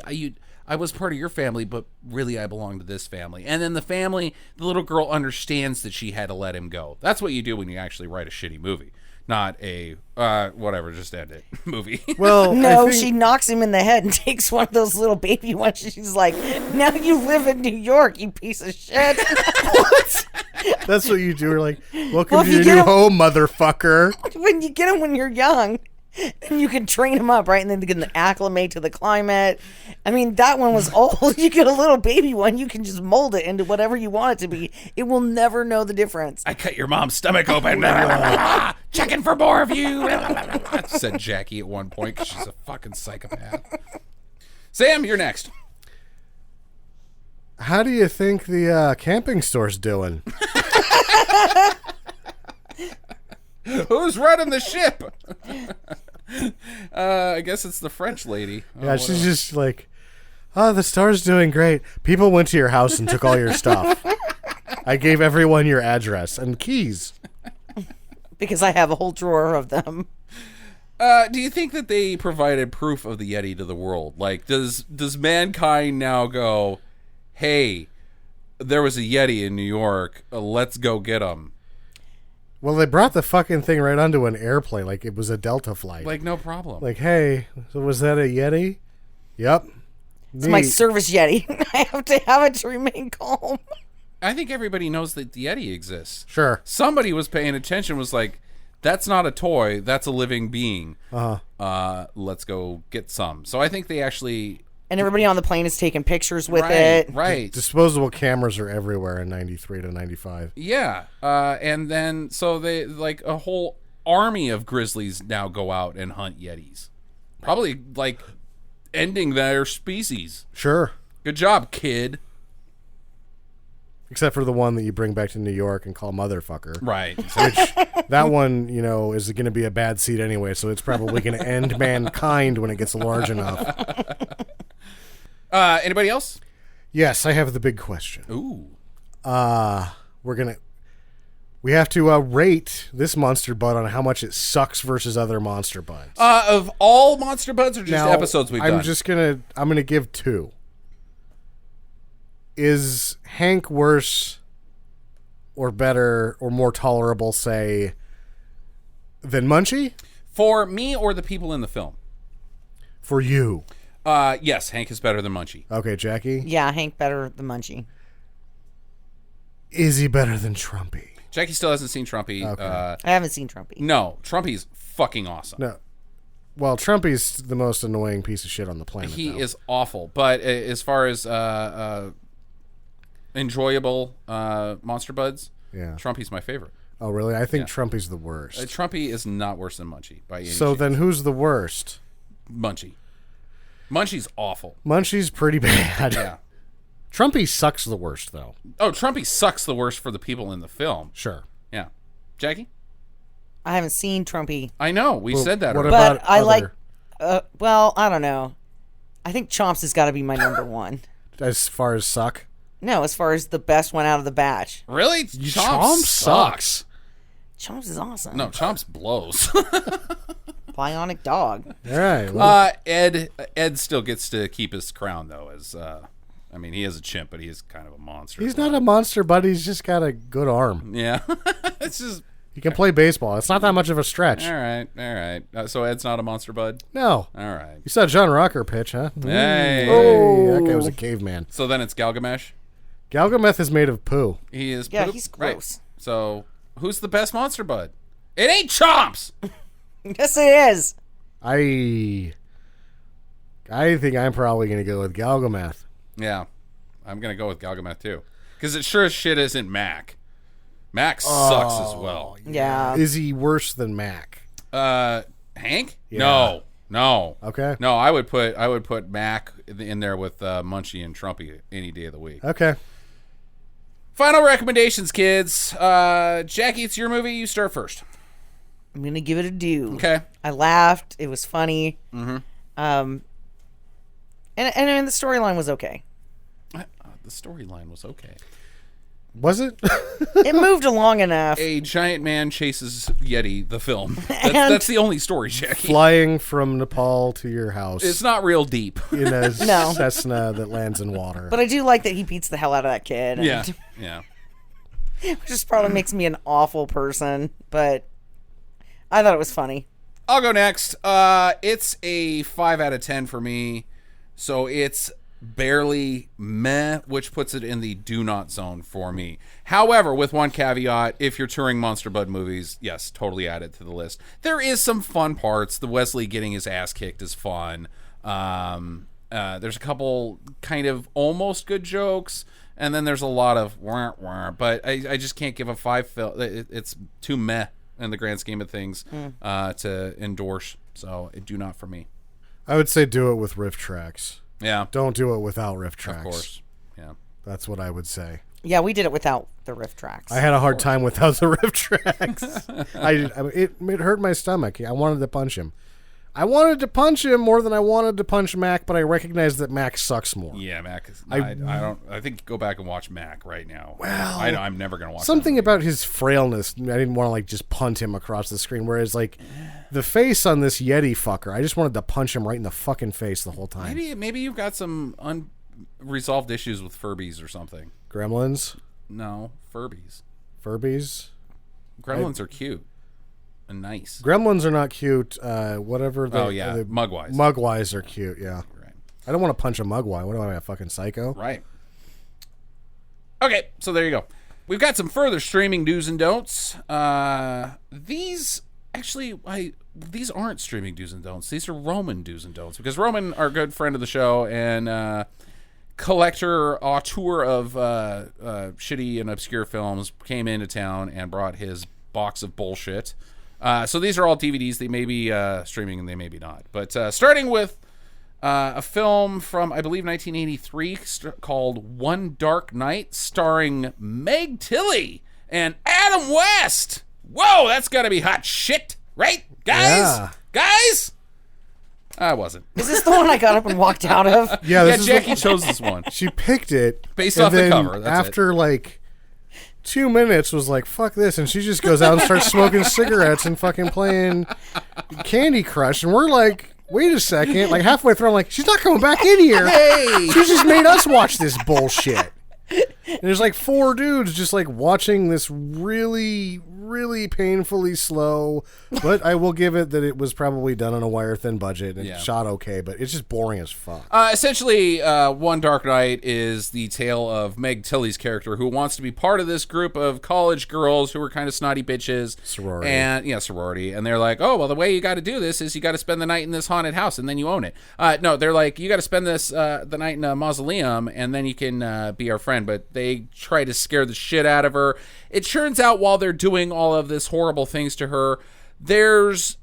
Speaker 1: I was part of your family, but really I belong to this family. And then the little girl understands that she had to let him go. That's what you do when you actually write a shitty movie, not a whatever, just end it movie.
Speaker 9: Well,
Speaker 8: no, she knocks him in the head and takes one of those little baby ones. She's like, now you live in New York, you piece of shit.
Speaker 9: What? That's what you do. You're like, welcome to your new home, motherfucker.
Speaker 8: When you get them when you're young, and you can train them up, right? And then they can acclimate to the climate. I mean, that one was old. You get a little baby one, you can just mold it into whatever you want it to be. It will never know the difference.
Speaker 1: I cut your mom's stomach open. Checking for more of you. Said Jackie at one point because she's a fucking psychopath. Sam, you're next.
Speaker 9: How do you think the camping store's doing?
Speaker 1: Who's running the ship? I guess it's the French lady.
Speaker 9: Yeah, she's just like, oh, the store's doing great. People went to your house and took all your stuff. I gave everyone your address and keys.
Speaker 8: Because I have a whole drawer of them.
Speaker 1: Do you think that they provided proof of the Yeti to the world? Like, does mankind now go, hey, there was a Yeti in New York, let's go get him?
Speaker 9: Well, they brought the fucking thing right onto an airplane like it was a Delta flight.
Speaker 1: Like, no problem.
Speaker 9: Like, hey, so was that a Yeti? Yep.
Speaker 8: It's my service Yeti. I have to have it to remain calm.
Speaker 1: I think everybody knows that the Yeti exists.
Speaker 9: Sure.
Speaker 1: Somebody was paying attention, was like, that's not a toy, that's a living being. Let's go get some. So I think they actually...
Speaker 8: And everybody on the plane is taking pictures with
Speaker 1: right,
Speaker 8: it.
Speaker 1: Right.
Speaker 9: Disposable cameras are everywhere in 93 to 95.
Speaker 1: Yeah. And then, so they, like, a whole army of grizzlies now go out and hunt Yetis. Probably, like, ending their species.
Speaker 9: Sure.
Speaker 1: Good job, kid.
Speaker 9: Except for the one that you bring back to New York and call motherfucker.
Speaker 1: Right.
Speaker 9: Which, that one, you know, is going to be a bad seed anyway, so it's probably going to end mankind when it gets large enough.
Speaker 1: Anybody else?
Speaker 9: Yes, I have the big question.
Speaker 1: Ooh.
Speaker 9: We have to rate this Monster Bud on how much it sucks versus other Monster Buds.
Speaker 1: Of all Monster Buds or just
Speaker 9: Now,
Speaker 1: episodes we've done?
Speaker 9: I'm gonna give 2. Is Hank worse or better or more tolerable, say, than Munchie?
Speaker 1: For me or the people in the film?
Speaker 9: For you.
Speaker 1: Yes, Hank is better than Munchie.
Speaker 9: Okay, Jackie?
Speaker 8: Yeah, Hank better than Munchie.
Speaker 9: Is he better than Trumpy?
Speaker 1: Jackie still hasn't seen Trumpy.
Speaker 9: Okay.
Speaker 8: I haven't seen Trumpy.
Speaker 1: No, Trumpy's fucking awesome.
Speaker 9: No. Well, Trumpy's the most annoying piece of shit on the planet.
Speaker 1: He
Speaker 9: though.
Speaker 1: is awful. But as far as enjoyable Monster Buds,
Speaker 9: Yeah.
Speaker 1: Trumpy's my favorite.
Speaker 9: Oh, really? I think Trumpy's the worst.
Speaker 1: Trumpy is not worse than Munchie by any
Speaker 9: So
Speaker 1: chance.
Speaker 9: then who's the worst?
Speaker 1: Munchie. Munchie's awful.
Speaker 9: Munchie's pretty bad.
Speaker 1: Yeah.
Speaker 9: Trumpy sucks the worst, though.
Speaker 1: Oh, Trumpy sucks the worst for the people in the film.
Speaker 9: Sure.
Speaker 1: Yeah. Jackie?
Speaker 8: I haven't seen Trumpy.
Speaker 1: I know. We said that
Speaker 9: what
Speaker 1: already.
Speaker 9: about
Speaker 8: But I
Speaker 9: other-
Speaker 8: like... well, I don't know. I think Chomps has got to be my number one.
Speaker 9: As far as suck?
Speaker 8: No, as far as the best one out of the batch.
Speaker 1: Really?
Speaker 9: Chomp sucks.
Speaker 8: Chomps is awesome.
Speaker 1: No, Chomps blows.
Speaker 8: Bionic dog.
Speaker 9: All right. Well,
Speaker 1: Ed still gets to keep his crown, though. As I mean, he is a chimp, but he is kind of a monster.
Speaker 9: he's not a monster, but he's just got a good arm.
Speaker 1: Yeah. It's just...
Speaker 9: He can play baseball. It's not that much of a stretch.
Speaker 1: All right. So Ed's not a monster bud?
Speaker 9: No.
Speaker 1: All right.
Speaker 9: You saw John Rocker pitch, huh?
Speaker 1: Hey.
Speaker 9: Hey, that guy was a caveman.
Speaker 1: So then it's Galgamesh?
Speaker 9: Galgameth is made of poo.
Speaker 1: He is...
Speaker 8: Yeah,
Speaker 1: poop?
Speaker 8: he's
Speaker 1: Right.
Speaker 8: gross.
Speaker 1: So who's the best monster bud? It ain't Chomps!
Speaker 8: Yes, it is.
Speaker 9: I think I'm probably going to go with Galgameth.
Speaker 1: Yeah. I'm going to go with Galgameth, too. Because it sure as shit isn't Mac. Mac sucks as well.
Speaker 8: Yeah.
Speaker 9: Is he worse than Mac?
Speaker 1: Hank?
Speaker 9: Yeah.
Speaker 1: No.
Speaker 9: Okay.
Speaker 1: No, I would put Mac in there with Munchie and Trumpy any day of the week.
Speaker 9: Okay.
Speaker 1: Final recommendations, kids. Jackie, it's your movie. You start first.
Speaker 8: I'm going to give it a do.
Speaker 1: Okay.
Speaker 8: I laughed. It was funny. Mm-hmm. And the storyline was okay.
Speaker 1: The storyline was okay.
Speaker 9: Was it?
Speaker 8: It moved along enough.
Speaker 1: A giant man chases Yeti, the film. That's the only story, Jackie.
Speaker 9: Flying from Nepal to your house
Speaker 1: It's not real deep.
Speaker 9: in a
Speaker 8: No.
Speaker 9: Cessna that lands in water.
Speaker 8: But I do like that he beats the hell out of that kid. And
Speaker 1: Yeah.
Speaker 8: Which just probably makes me an awful person, but I thought it was funny.
Speaker 1: I'll go next. It's a 5 out of 10 for me. So it's barely meh, which puts it in the do not zone for me. However, with one caveat, if you're touring Monster Bud movies, yes, totally add it to the list. There is some fun parts. The Wesley getting his ass kicked is fun. There's a couple kind of almost good jokes, and then there's a lot of wah, wah, but I just can't give a 5. It's too meh in the grand scheme of things to endorse. So do not for me.
Speaker 9: I would say do it with riff tracks.
Speaker 1: Yeah.
Speaker 9: Don't do it without riff tracks.
Speaker 1: Of course. Yeah.
Speaker 9: That's what I would say.
Speaker 8: Yeah, we did it without the riff tracks.
Speaker 9: I had a hard time without the riff tracks. It hurt my stomach. I wanted to punch him. I wanted to punch him more than I wanted to punch Mac, but I recognized that Mac sucks more.
Speaker 1: Yeah, Mac is. I think go back and watch Mac right now.
Speaker 9: Well,
Speaker 1: I'm never gonna watch
Speaker 9: something
Speaker 1: that
Speaker 9: about his frailness. I didn't want to like just punt him across the screen. Whereas like the face on this Yeti fucker, I just wanted to punch him right in the fucking face the whole time.
Speaker 1: Maybe you've got some unresolved issues with Furbies or something.
Speaker 9: Gremlins?
Speaker 1: No, Furbies.
Speaker 9: Furbies?
Speaker 1: Gremlins are cute and nice.
Speaker 9: Gremlins are not cute. Whatever. The
Speaker 1: Mugwise.
Speaker 9: Mugwise are cute. Yeah.
Speaker 1: Right.
Speaker 9: I don't want to punch a Mugwai. What am I, a fucking psycho?
Speaker 1: Right. Okay, so there you go. We've got some further streaming do's and don'ts. These aren't streaming do's and don'ts. These are Roman do's and don'ts because Roman, our good friend of the show and collector, auteur of shitty and obscure films, came into town and brought his box of bullshit. So these are all DVDs. They may be streaming and they may be not. But starting with a film from, I believe, 1983 called One Dark Night, starring Meg Tilly and Adam West. Whoa, that's got to be hot shit, right, guys?
Speaker 9: Yeah.
Speaker 1: Guys? I wasn't.
Speaker 8: Is this the one I got up and walked out of?
Speaker 9: Yeah,
Speaker 1: Yeah,
Speaker 9: this is
Speaker 1: Jackie chose this one.
Speaker 9: She picked it
Speaker 1: Based
Speaker 9: and
Speaker 1: off the
Speaker 9: then
Speaker 1: cover, that's
Speaker 9: after like 2 minutes was like, fuck this, and she just goes out and starts smoking cigarettes and fucking playing Candy Crush, and we're like, wait a second, like halfway through I'm like, she's not coming back in here.
Speaker 1: Hey!
Speaker 9: She just made us watch this bullshit. And there's like 4 dudes just like watching this really, really painfully slow, but I will give it that it was probably done on a wire-thin budget and shot okay, but it's just boring as fuck.
Speaker 1: Essentially, One Dark Night is the tale of Meg Tilly's character who wants to be part of this group of college girls who are kind of snotty bitches.
Speaker 9: Sorority.
Speaker 1: And, sorority. And they're like, oh, well, the way you got to do this is you got to spend the night in this haunted house and then you own it. No, they're like, you got to spend the night in a mausoleum and then you can be our friend. But they try to scare the shit out of her. It turns out while they're doing all of this horrible things to her, there's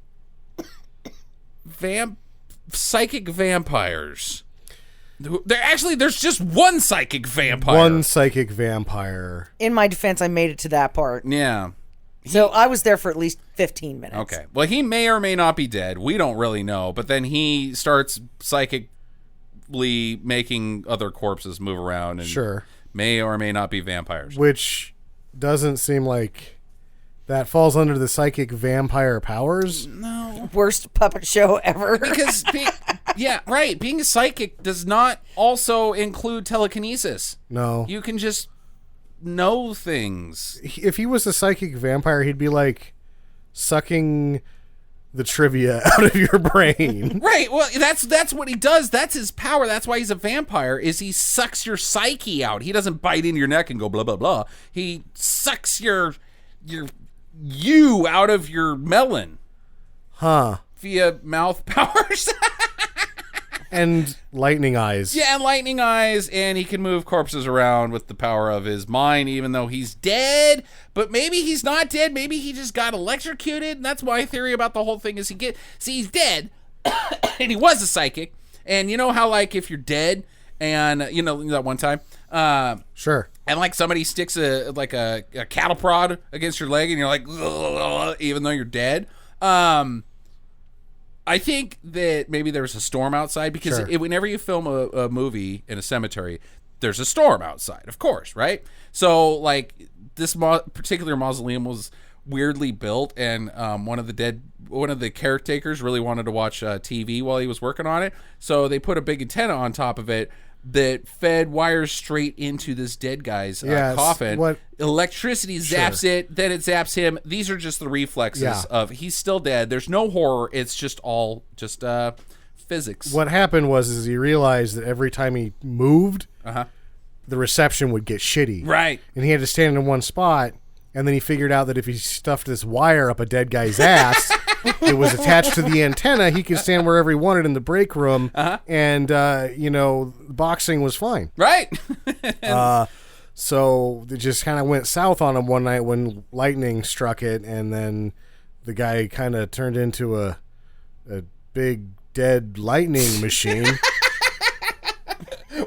Speaker 1: psychic vampires. There's just one psychic vampire.
Speaker 9: One psychic vampire.
Speaker 8: In my defense, I made it to that part.
Speaker 1: Yeah.
Speaker 8: So I was there for at least 15 minutes.
Speaker 1: Okay. Well, he may or may not be dead. We don't really know. But then he starts psychically making other corpses move around and
Speaker 9: Sure.
Speaker 1: may or may not be vampires.
Speaker 9: Which doesn't seem like that falls under the psychic vampire powers.
Speaker 1: No.
Speaker 8: Worst puppet show ever.
Speaker 1: Because, being a psychic does not also include telekinesis.
Speaker 9: No.
Speaker 1: You can just know things.
Speaker 9: If he was a psychic vampire, he'd be like sucking the trivia out of your brain.
Speaker 1: Right. Well, that's what he does. That's his power. That's why he's a vampire, is he sucks your psyche out. He doesn't bite into your neck and go blah, blah, blah. He sucks your you out of your melon.
Speaker 9: Huh.
Speaker 1: Via mouth powers.
Speaker 9: And lightning eyes.
Speaker 1: Yeah, and lightning eyes, and he can move corpses around with the power of his mind, even though he's dead. But maybe he's not dead. Maybe he just got electrocuted. And that's my theory about the whole thing is he's dead, and he was a psychic. And you know how, like, if you're dead, and, you know, that one time?
Speaker 9: Sure.
Speaker 1: And, like, somebody sticks a cattle prod against your leg, and you're like, ugh, even though you're dead? I think that maybe there was a storm outside because
Speaker 9: Sure.
Speaker 1: whenever you film a movie in a cemetery, there's a storm outside, of course, right? So, like, this particular mausoleum was weirdly built, and one of the caretakers really wanted to watch TV while he was working on it, so they put a big antenna on top of it that fed wires straight into this dead guy's coffin. Electricity zaps it, then it zaps him. These are just the reflexes of he's still dead. There's no horror. It's just all physics.
Speaker 9: What happened was he realized that every time he moved, the reception would get shitty.
Speaker 1: Right.
Speaker 9: And he had to stand in one spot, and then he figured out that if he stuffed this wire up a dead guy's ass, it was attached to the antenna, he could stand wherever he wanted in the break room, and, boxing was fine.
Speaker 1: Right.
Speaker 9: So it just kind of went south on him one night when lightning struck it, and then the guy kind of turned into a big dead lightning machine.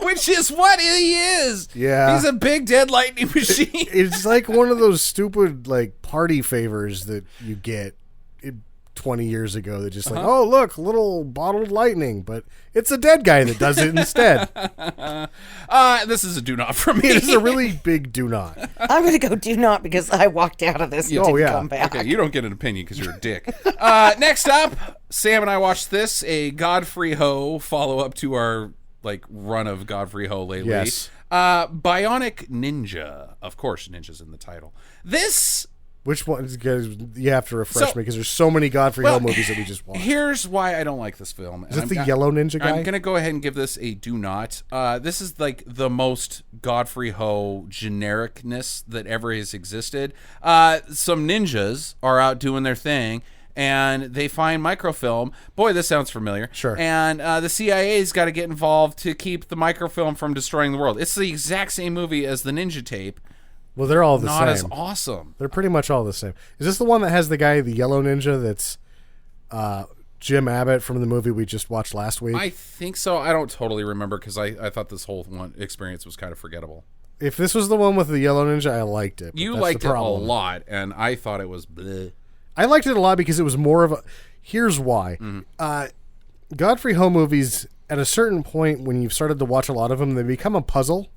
Speaker 1: Which is what he is.
Speaker 9: Yeah.
Speaker 1: He's a big dead lightning machine.
Speaker 9: It's like one of those stupid like party favors that you get 20 years ago that just like, oh, look, little bottled lightning, but it's a dead guy that does it instead.
Speaker 1: This is a do not for me.
Speaker 9: It is a really big do not.
Speaker 8: I'm going to go do not because I walked out of this and didn't come back.
Speaker 1: Okay, you don't get an opinion because you're a dick. Next up, Sam and I watched this, a Godfrey Ho follow-up to our like run of Godfrey Ho lately.
Speaker 9: Yes.
Speaker 1: Bionic Ninja. Of course, Ninja's in the title. This...
Speaker 9: Which one? Because you have to refresh me because there's so many Godfrey Ho movies that we just watched.
Speaker 1: Here's why I don't like this film.
Speaker 9: Is it the yellow ninja guy?
Speaker 1: I'm going to go ahead and give this a do not. This is like the most Godfrey Ho genericness that ever has existed. Some ninjas are out doing their thing, and they find microfilm. Boy, this sounds familiar.
Speaker 9: Sure.
Speaker 1: And the CIA's got to get involved to keep the microfilm from destroying the world. It's the exact same movie as the Ninja Tape.
Speaker 9: Well, they're all the same.
Speaker 1: Not as awesome.
Speaker 9: They're pretty much all the same. Is this the one that has the guy, the yellow ninja, that's Jim Abbott from the movie we just watched last week?
Speaker 1: I think so. I don't totally remember because I thought this whole experience was kind of forgettable.
Speaker 9: If this was the one with the yellow ninja, I liked it.
Speaker 1: You liked it a lot, and I thought it was bleh.
Speaker 9: I liked it a lot because it was more of a... Here's why. Godfrey Ho movies, at a certain point, when you've started to watch a lot of them, they become a puzzle.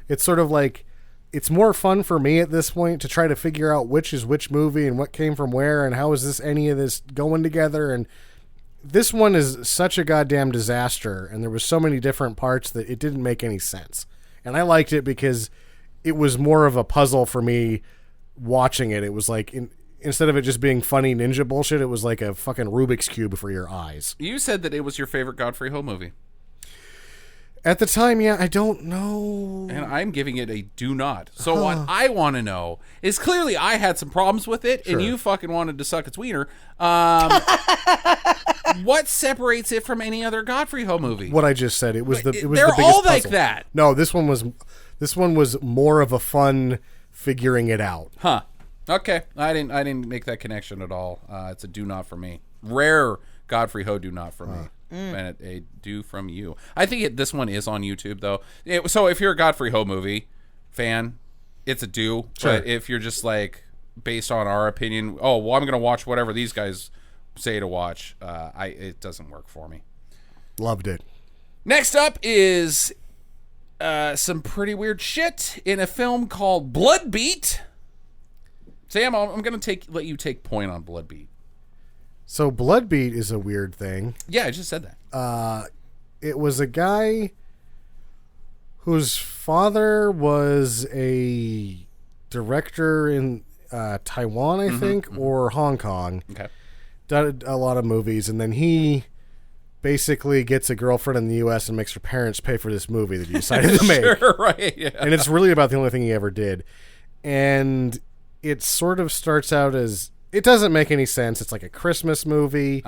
Speaker 9: It's sort of like... It's more fun for me at this point to try to figure out which is which movie and what came from where and how is this any of this going together. And this one is such a goddamn disaster, and there was so many different parts that it didn't make any sense. And I liked it because it was more of a puzzle for me watching it. It was like... Instead of it just being funny ninja bullshit, it was like a fucking Rubik's Cube for your eyes.
Speaker 1: You said that it was your favorite Godfrey Ho movie.
Speaker 9: At the time, yeah, I don't know.
Speaker 1: And I'm giving it a do not. So what I want to know is clearly I had some problems with it, and you fucking wanted to suck its wiener. What separates it from any other Godfrey Ho movie?
Speaker 9: What I just said. It was the
Speaker 1: They're
Speaker 9: biggest
Speaker 1: all like
Speaker 9: puzzle.
Speaker 1: that.
Speaker 9: No, this one was more of a fun figuring it out.
Speaker 1: Huh. Okay, I didn't make that connection at all. It's a do not for me. Rare Godfrey Ho do not for me, and a do from you. I think this one is on YouTube though. So if you're a Godfrey Ho movie fan, it's a do.
Speaker 9: Sure.
Speaker 1: But if you're just like based on our opinion, oh well, I'm gonna watch whatever these guys say to watch. It doesn't work for me.
Speaker 9: Loved it.
Speaker 1: Next up is some pretty weird shit in a film called Blood Beat. Sam, I'm going to let you take point on Blood Beat.
Speaker 9: So Blood Beat is a weird thing.
Speaker 1: Yeah, I just said that.
Speaker 9: It was a guy whose father was a director in Taiwan, I think, or Hong Kong.
Speaker 1: Okay.
Speaker 9: Did a lot of movies, and then he basically gets a girlfriend in the U.S. and makes her parents pay for this movie that he decided to make.
Speaker 1: Sure, right, yeah.
Speaker 9: And it's really about the only thing he ever did. And it sort of starts out as... It doesn't make any sense. It's like a Christmas movie.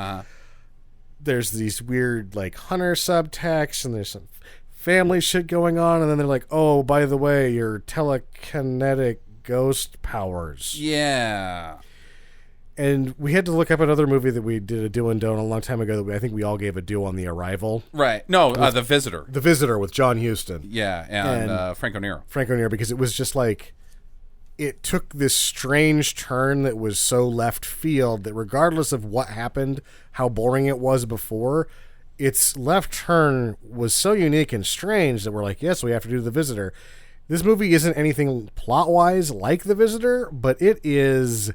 Speaker 9: There's these weird, like, hunter subtext, and there's some family shit going on, and then they're like, oh, by the way, your telekinetic ghost powers.
Speaker 1: Yeah.
Speaker 9: And we had to look up another movie that we did a do and don't a long time ago that I think we all gave a do on, The Arrival.
Speaker 1: Right. No, The Visitor.
Speaker 9: The Visitor with John Huston.
Speaker 1: Yeah, and Franco Nero.
Speaker 9: Franco Nero, because it was just like... It took this strange turn that was so left field that regardless of what happened, how boring it was before, its left turn was so unique and strange that we're like, yes, we have to do The Visitor. This movie isn't anything plot-wise like The Visitor, but it is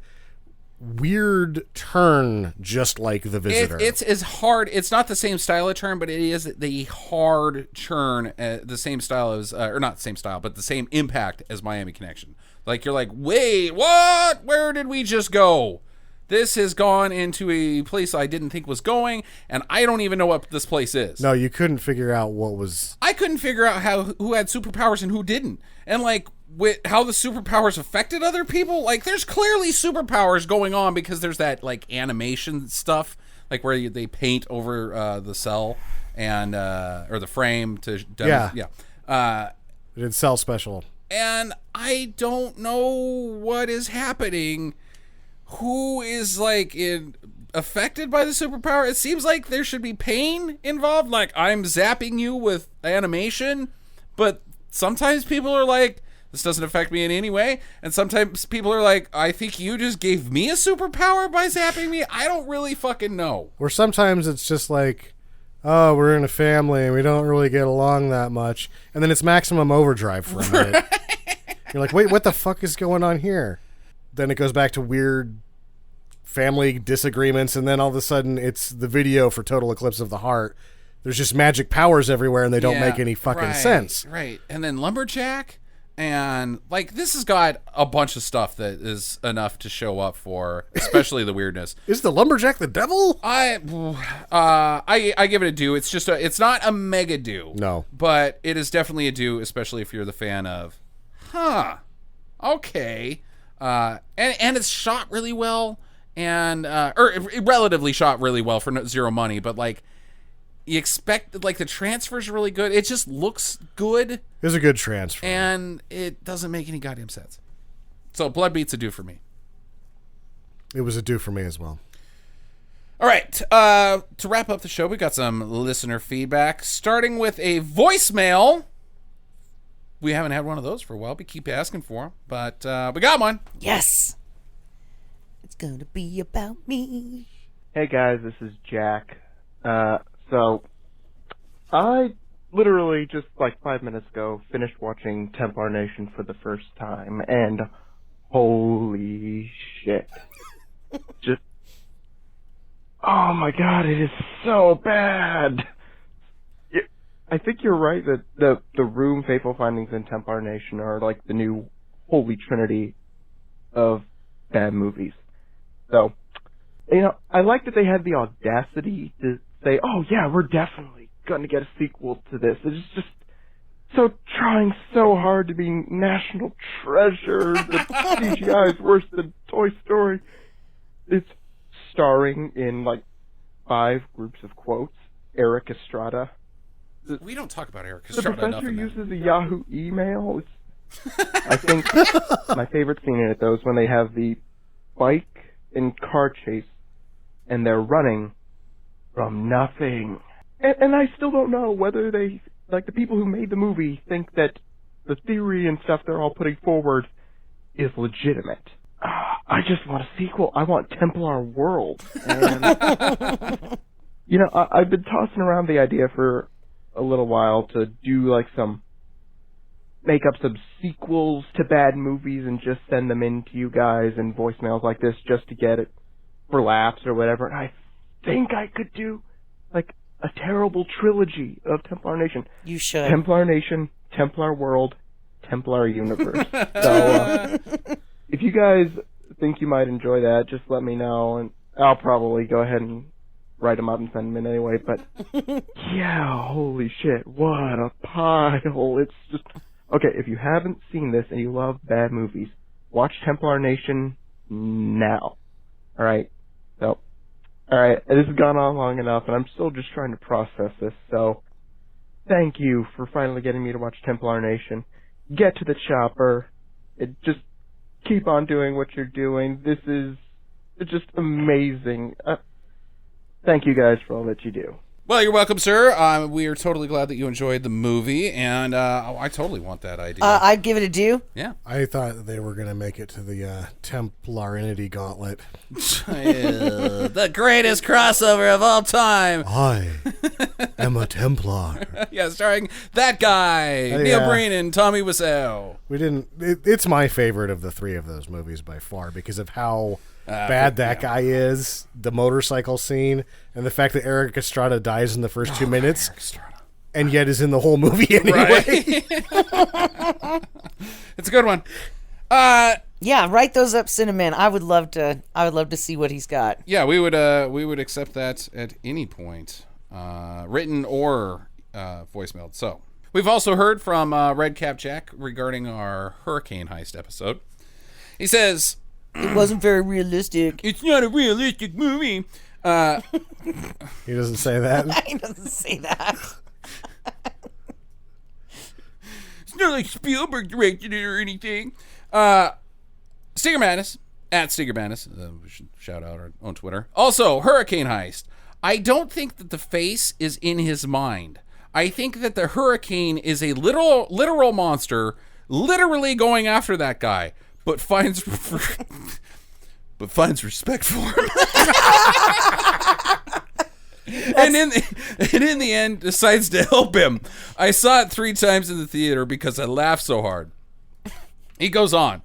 Speaker 9: weird turn just like The Visitor.
Speaker 1: It's as hard. It's not the same style of turn, but it is the hard turn, the same style as, or not the same style, but the same impact as Miami Connection. Like, you're like, wait, what? Where did we just go? This has gone into a place I didn't think was going, and I don't even know what this place is.
Speaker 9: No, you couldn't figure out what was...
Speaker 1: I couldn't figure out who had superpowers and who didn't. And, like, how the superpowers affected other people. Like, there's clearly superpowers going on because there's that, like, animation stuff, like, where they paint over the cell and, or the frame to...
Speaker 9: Yeah. It's Cell Special.
Speaker 1: And I don't know what is happening. Who is, like, affected by the superpower? It seems like there should be pain involved. Like, I'm zapping you with animation. But sometimes people are like, this doesn't affect me in any way. And sometimes people are like, I think you just gave me a superpower by zapping me. I don't really fucking know.
Speaker 9: Or sometimes it's just like, oh, we're in a family and we don't really get along that much. And then it's maximum overdrive for a minute. You're like, wait, what the fuck is going on here? Then it goes back to weird family disagreements. And then all of a sudden it's the video for Total Eclipse of the Heart. There's just magic powers everywhere and they don't make any fucking sense.
Speaker 1: Right. And then Lumberjack. And, like, this has got a bunch of stuff that is enough to show up for, especially the weirdness.
Speaker 9: Is the Lumberjack the devil?
Speaker 1: I give it a do. It's just it's not a mega do.
Speaker 9: No.
Speaker 1: But it is definitely a do, especially if you're the fan of, okay. And it's shot really well, and, or relatively shot really well for zero money, but, like, you expect, like, the transfer's really good. It just looks good.
Speaker 9: It was a good transfer.
Speaker 1: And it doesn't make any goddamn sense. So Blood Beat's a do for me.
Speaker 9: It was a do for me as well.
Speaker 1: All right. To wrap up the show, we got some listener feedback, starting with a voicemail. We haven't had one of those for a while. We keep asking for them, but we got one.
Speaker 8: Yes. It's gonna be about me.
Speaker 7: Hey guys, this is Jack. So, I literally just like 5 minutes ago finished watching Templar Nation for the first time, and holy shit. Just, oh my god, it is so bad. I think you're right that the Room, Fateful Findings, and Templar Nation are like the new holy trinity of bad movies. So, you know, I like that they had the audacity to say, oh yeah, we're definitely going to get a sequel to this. It's just so trying so hard to be national treasure. The CGI is worse than Toy Story. It's starring in like 5 groups of quotes. Eric Estrada.
Speaker 1: We don't talk about Eric
Speaker 7: The
Speaker 1: Estrada enough.
Speaker 7: professor
Speaker 1: in that.
Speaker 7: uses a Yahoo email. I think my favorite scene in it though is when they have the bike and car chase and they're running from nothing. And I still don't know whether they, like the people who made the movie, think that the theory and stuff they're all putting forward is legitimate. I just want a sequel. I want Templar World. And, you know, I've been tossing around the idea for a little while to do like make up some sequels to bad movies and just send them in to you guys in voicemails like this just to get it for laughs or whatever. And I think I could do like a terrible trilogy of Templar Nation.
Speaker 8: You should.
Speaker 7: Templar Nation, Templar World, Templar Universe. So if you guys think you might enjoy that, just let me know, and I'll probably go ahead and write them up and send them in anyway. But yeah, holy shit, what a pile! It's just okay. If you haven't seen this and you love bad movies, watch Templar Nation now. All right, so. Alright, this has gone on long enough, and I'm still just trying to process this, so thank you for finally getting me to watch Templar Nation. Get to the chopper. Just keep on doing what you're doing. This is just amazing. Thank you guys for all that you do.
Speaker 1: Well, you're welcome, sir. We are totally glad that you enjoyed the movie, and I totally want that idea.
Speaker 8: I'd give it a do.
Speaker 1: Yeah.
Speaker 9: I thought they were going to make it to the Templarinity Gauntlet.
Speaker 1: The greatest crossover of all time.
Speaker 9: I am a Templar.
Speaker 1: Yeah, starring that guy, Neil Breen and Tommy Wiseau.
Speaker 9: We didn't. It's my favorite of the 3 of those movies by far because of how bad that guy is, the motorcycle scene, and the fact that Eric Estrada dies in the first 2 minutes, and yet is in the whole movie anyway.
Speaker 1: Right? It's a good one.
Speaker 8: Yeah, write those up, Cinnamon. I would love to see what he's got.
Speaker 1: Yeah, we would accept that at any point, written or voicemailed. So we've also heard from Redcap Jack regarding our hurricane heist episode. He says,
Speaker 8: it wasn't very realistic.
Speaker 1: It's not a realistic movie.
Speaker 9: He doesn't say that.
Speaker 8: He doesn't say that.
Speaker 1: It's not like Spielberg directed it or anything. Stinger Madness, at Stinger Madness. We should shout out our own Twitter. Also, Hurricane Heist. I don't think that the face is in his mind. I think that the hurricane is a literal monster, literally going after that guy, but finds respect for him. And in the end, decides to help him. I saw it 3 times in the theater because I laughed so hard. He goes on.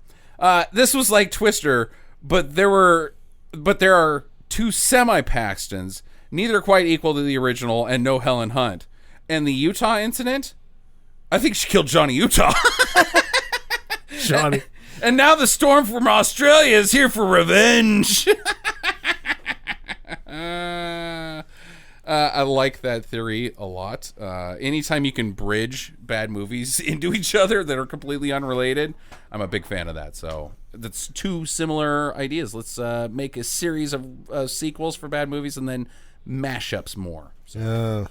Speaker 1: This was like Twister, but there are 2 semi-Paxtons, neither quite equal to the original, and no Helen Hunt. And the Utah incident, I think she killed Johnny Utah.
Speaker 9: Johnny.
Speaker 1: And now the storm from Australia is here for revenge. I like that theory a lot. Anytime you can bridge bad movies into each other that are completely unrelated, I'm a big fan of that. So that's 2 similar ideas. Let's make a series of sequels for bad movies and then mashups more. So.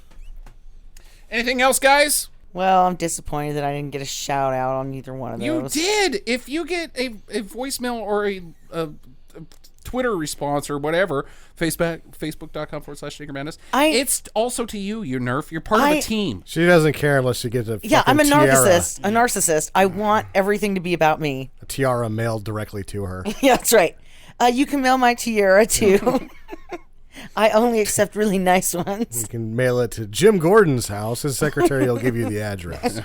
Speaker 1: Anything else, guys?
Speaker 8: Well, I'm disappointed that I didn't get a shout out on either one of those.
Speaker 1: You did. If you get a voicemail or a Twitter response or whatever, facebook.com/StinkerMadness, it's also to you, you nerf. You're part of a team.
Speaker 9: She doesn't care unless you get a
Speaker 8: I'm a
Speaker 9: tiara.
Speaker 8: narcissist. I want everything to be about me.
Speaker 9: A tiara mailed directly to her.
Speaker 8: Yeah, that's right. You can mail my tiara too. I only accept really nice ones.
Speaker 9: You can mail it to Jim Gordon's house. His secretary will give you the address.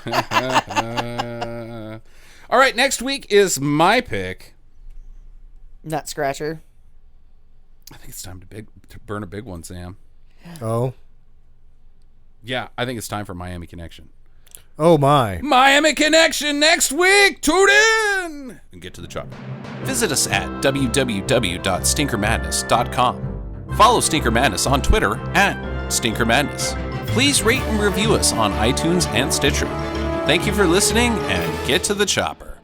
Speaker 1: All right, next week is my pick.
Speaker 8: Nut scratcher.
Speaker 1: I think it's time to burn a big one, Sam.
Speaker 9: Oh?
Speaker 1: Yeah, I think it's time for Miami Connection.
Speaker 9: Oh, my.
Speaker 1: Miami Connection next week. Tune in and get to the chopper. Visit us at www.stinkermadness.com. Follow Stinker Madness on Twitter at Stinker Madness. Please rate and review us on iTunes and Stitcher. Thank you for listening, and get to the chopper.